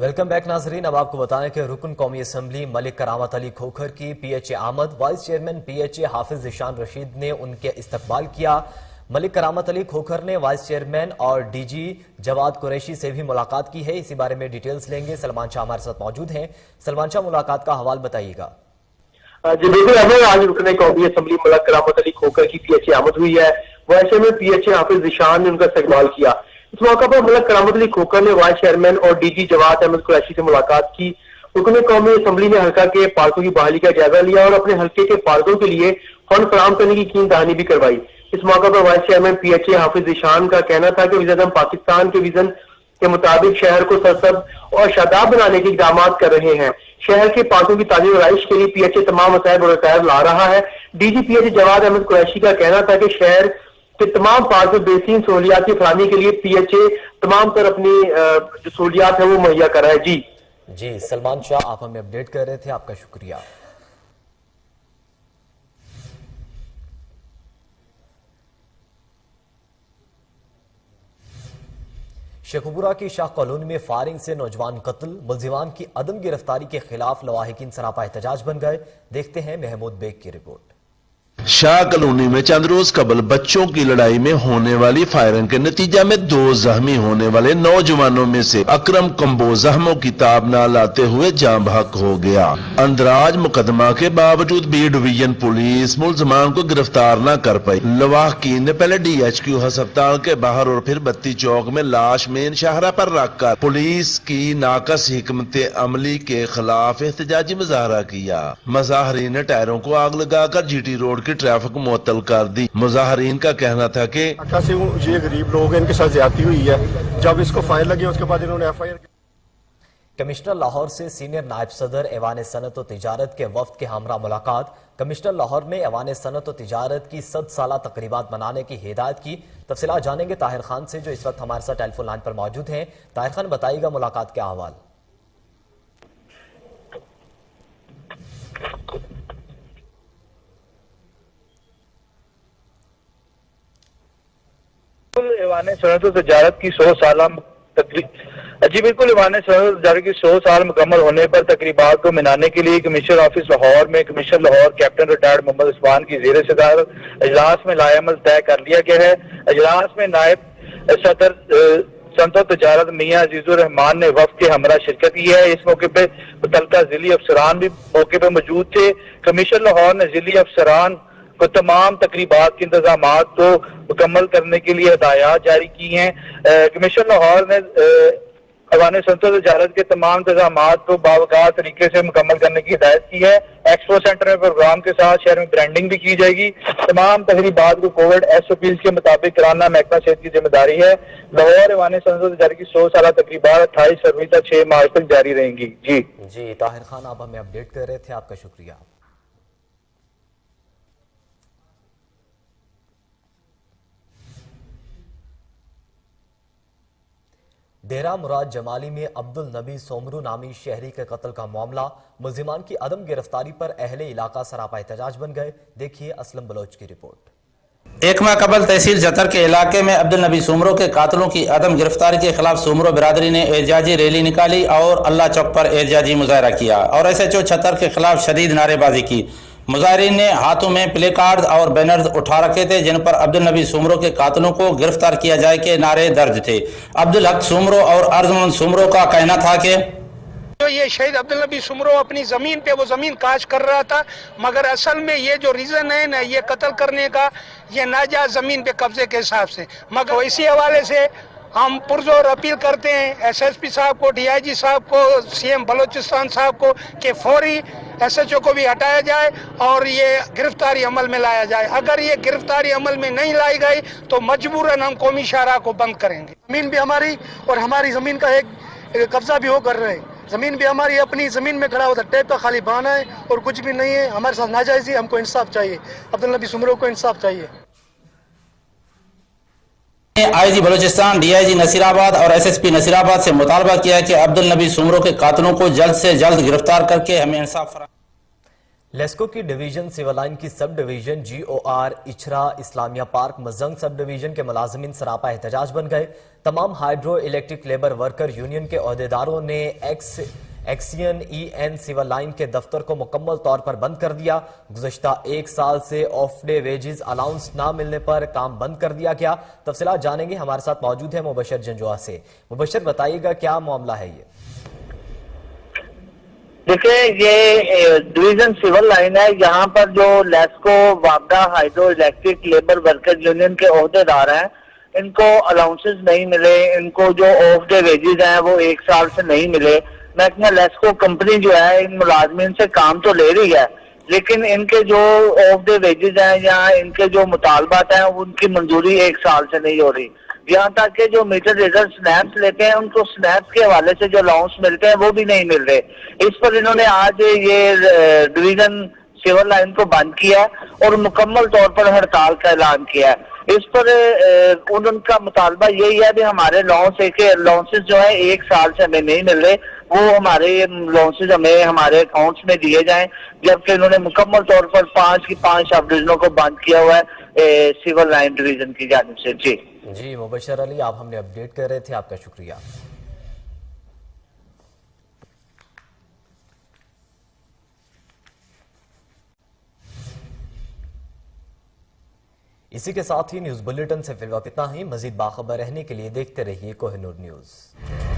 वेलकम बैक नाजरीन। अब आपको बताएं कि रुकन कौमी असम्बली मलिक करामत अली खोखर की PHA आमद, वाइस चेयरमैन PHA हाफिज ज़ीशान रशीद ने उनके इस्तकबाल किया। मलिक करामत अली खोखर ने वाइस चेयरमैन और DG जवाद कुरैशी से भी मुलाकात की है। इसी बारे में डिटेल्स लेंगे। सलमान शाह हमारे साथ मौजूद हैं। सलमान शाह, मुलाकात का हवाल बताइएगा। जी बिल्कुल, हमें आज रुकन कौमी असम्बली मलिक करामत अली खोखर की PHA आमद हुई है। वाइस चेयरमैन PHA हाफिज ज़ीशान ने उनका इस्तकबाल किया। इस मौके पर मलिक करामत अली खोखर ने वाइस चेयरमैन और DG जवाद अहमद कुरैशी से मुलाकात की। रुकन कौमी असम्बली ने हल्का के पार्कों की बहाली का जायजा लिया और अपने हल्के के पार्कों के लिए फंड फराहम करने की कीन दहानी भी करवाई। इस मौके पर वाइस चेयरमैन PHA हाफिज ज़ीशान का कहना था कि वज़ीर पाकिस्तान के विजन के मुताबिक शहर को सरसब और शादाब बनाने के इक़दाम कर रहे हैं। शहर के पार्कों की ताज़ी आराइश के लिए PHA तमाम वसाइल और वसाइल ला रहा है। DG PHA जवाद अहमद कुरैशी का कहना था कि शहर के तमाम पार्क में बेहतरीन सहूलियात की फराहमी के लिए PHA तमाम तर अपनी जो सहूलियात है वो मुहैया कर रहा है। जी सलमान शाह, आप हमें अपडेट कर रहे थे, आपका शुक्रिया। शेखपुरा की शाह कॉलोनी में फायरिंग से नौजवान कत्ल, मुलजिमान की अदम गिरफ्तारी के खिलाफ लवाहिकीन सरापा एहतजाज बन गए। देखते हैं महमूद बेग की रिपोर्ट। शाह कॉलोनी में चंद रोज कबल बच्चों की लड़ाई में होने वाली फायरिंग के नतीजा में 2 जख्मी होने वाले नौजवानों में से अकरम कंबो जख्मों की ताब न लाते हुए जान बहक हो गया। अंदराज मुकदमा के बावजूद B डिवीजन पुलिस मुलजमान को गिरफ्तार न कर पाई। लवाहकीन ने पहले DHQ अस्पताल के बाहर और फिर बत्ती चौक में लाश मेन शाहरा पर रखकर पुलिस की नाकस हिकमत अमली के खिलाफ एहतजाजी मुजाहरा किया। मुजाहरीन ने टायरों को आग लगाकर GT रोड ट्रैफिक मुअत्तल कर दी। मुजाहरीन का कहना था कि ये गरीब लोग हैं, इनके साथ ज्यादती हुई है। जब इसको फायर लगी उसके बाद इन्होंने FIR। कमिश्नर लाहौर से सीनियर नायब सदर ऐवान सनत और तिजारत के वफ्द के हमरा मुलाकात। कमिश्नर लाहौर ने ऐवान सनत और तिजारत की 100 साला तकरीबात मनाने की हिदायत की। तफसीलात जानेंगे ताहिर खान से, जो इस वक्त हमारे साथ टेलीफोन लाइन पर मौजूद हैं। ताहिर खान, बताइएगा मुलाकात के अहवाल। ऐवान सनत और तिजारत की 100 साल जी बिल्कुल, ऐवान सनत और तिजारत की 100 साल मुकम्मल होने पर तकरीबात को मनाने के लिए कमिश्नर ऑफिस लाहौर में commissioner Lahore captain retired Mohammad Usman की ज़ेर सदारत इजलास में लाएअमल तय कर लिया गया है। इजलास में नायब सदर सनत और तिजारत मियां अजीजुर रहमान ने वफ्द के हमरा शिरकत की है। इस मौके पे मुतल्लिका ज़िली अफसरान भी मौके पे मौजूद थे। कमिश्नर लाहौर ने ज़िली अफसरान को तमाम तकरीबात के इंतजामात को मुकम्मल करने के लिए हिदायत जारी की हैं। कमिश्नर लाहौर ने ऐवान सनत और तिजारत के तमाम इंतजामात को बावकात तरीके से मुकम्मल करने की हिदायत की है। एक्सपो सेंटर में प्रोग्राम के साथ शहर में ब्रांडिंग भी की जाएगी। तमाम तकरीबात को कोविड SOPs के मुताबिक कराना महकमा सेहत की जिम्मेदारी है। लाहौर ऐवान सनत और तिजारत की 100 साल तकरीबात 28 फरवरी तक 6 मार्च तक जारी रहेंगी। जी ताहिर खान, आप हमें अपडेट कर रहे थे, आपका शुक्रिया। डेरा मुराद जमाली में अब्दुल नबी सोमरू नामी शहरी के कत्ल का मामला, मुलजिमान की अदम गिरफ्तारी पर अहले इलाका सरापा एहतजाज बन गए। देखिए असलम बलोच की रिपोर्ट। एक माह कबल तहसील जतर के इलाके में अब्दुल नबी सोमरो के कातलों की अदम गिरफ्तारी के खिलाफ सोमरो बिरादरी ने एहतजाजी रैली निकाली और अल्लाह चौक पर एहतजाजी मुजाहरा किया और SHO छतर के खिलाफ शदीद नारेबाजी की। मुजाहरीन ने हाथों में प्ले कार्ड और बैनर उठा रखे थे जिन पर अब्दुल नबी सोमरो के कातलों को गिरफ्तार किया जाए के नारे दर्ज थे। अब्दुल हक सोमरो और अर्जुमन सोमरो का कहना था कि जो ये शहीद अब्दुल नबी सोमरो अपनी जमीन पे वो जमीन काश कर रहा था, मगर असल में ये जो रीजन है ना ये कत्ल करने का, ये नाजायज जमीन पे कब्जे के हिसाब से। मगर इसी हवाले से हम पुरजोर अपील करते हैं SSP साहब को, DIG साहब को, CM बलोचिस्तान साहब को कि फौरी SHO को भी हटाया जाए और ये गिरफ्तारी अमल में लाया जाए। अगर ये गिरफ्तारी अमल में नहीं लाई गई तो मजबूरन हम कौमी शाहराह को बंद करेंगे। जमीन भी हमारी और हमारी जमीन का एक कब्जा भी वो कर रहे हैं। जमीन भी हमारी अपनी जमीन में खड़ा होता, टैप का खाली बहाना है और कुछ भी नहीं है। हमारे साथ नाजायज़ी, हमको इंसाफ चाहिए। अब्दुल नबी सोमरो को इंसाफ चाहिए। IG बलूचिस्तान, DIG नसीराबाद और SSP नसीराबाद से मुतालबा किया कि अब्दुल नबी सोमरो के कातलों को जल्द से जल्द गिरफ्तार करके हमें इंसाफ फराहम। लेस्को की डिवीजन सिविल लाइन की sub division GOR Ichhra Islamia park Mozang sub division के मुलाजमीन सरापा एहतजाज बन गए। तमाम hydro electric labour worker union के अहदेदारों ने एक्सियन EN सिविल लाइन के दफ्तर को मुकम्मल तौर पर बंद कर दिया। गुज़श्ता एक साल से ऑफ डे वेजेस अलाउंस ना मिलने पर काम बंद कर दिया गया। तफसीलात जानेंगे, हमारे साथ मौजूद है मुबशर जंजुआ से। मुबशर, बताइएगा क्या मामला है ये? देखिए, ये डिवीजन सिविल लाइन है। यहाँ पर जो लेस्को वापडा hydro electric labour worker union के ओहदेदार हैं, इनको अलाउंसेस नहीं मिले। इनको जो ऑफ डे वेजेस हैं वो एक साल से नहीं मिले। महकमा लेस्को कंपनी जो है इन मुलाजमीन से काम तो ले रही है, लेकिन इनके जो ऑफ डे वेजेस हैं या इनके जो मुतालबात हैं उनकी मंजूरी एक साल से नहीं हो रही। यहाँ तक कि जो मीटर रीडर स्नैप्स लेते हैं, उनको स्नैप्स के हवाले से जो अलाउंस मिलते हैं वो भी नहीं मिल रहे। इस पर इन्होंने आज ये डिवीजन सिविल लाइन को बंद किया और मुकम्मल तौर पर हड़ताल का ऐलान किया है। इस पर उनका मुतालबा यही है कि हमारे अलाउंसेस जो है एक साल से हमें नहीं मिल रहे, वो हमारे अलाउंसेस हमें हमारे अकाउंट्स में दिए जाएं। जबकि इन्होंने मुकम्मल तौर पर 5 की 5 सब डिवीजनों को बंद किया हुआ है सिविल लाइन डिवीजन की जानिब से। जी मुबशर अली, आप हमने अपडेट कर रहे थे, आपका शुक्रिया। इसी के साथ ही न्यूज बुलेटिन से फिलहाल इतना ही। मजीद बाखबर रहने के लिए देखते रहिए कोहिनूर न्यूज।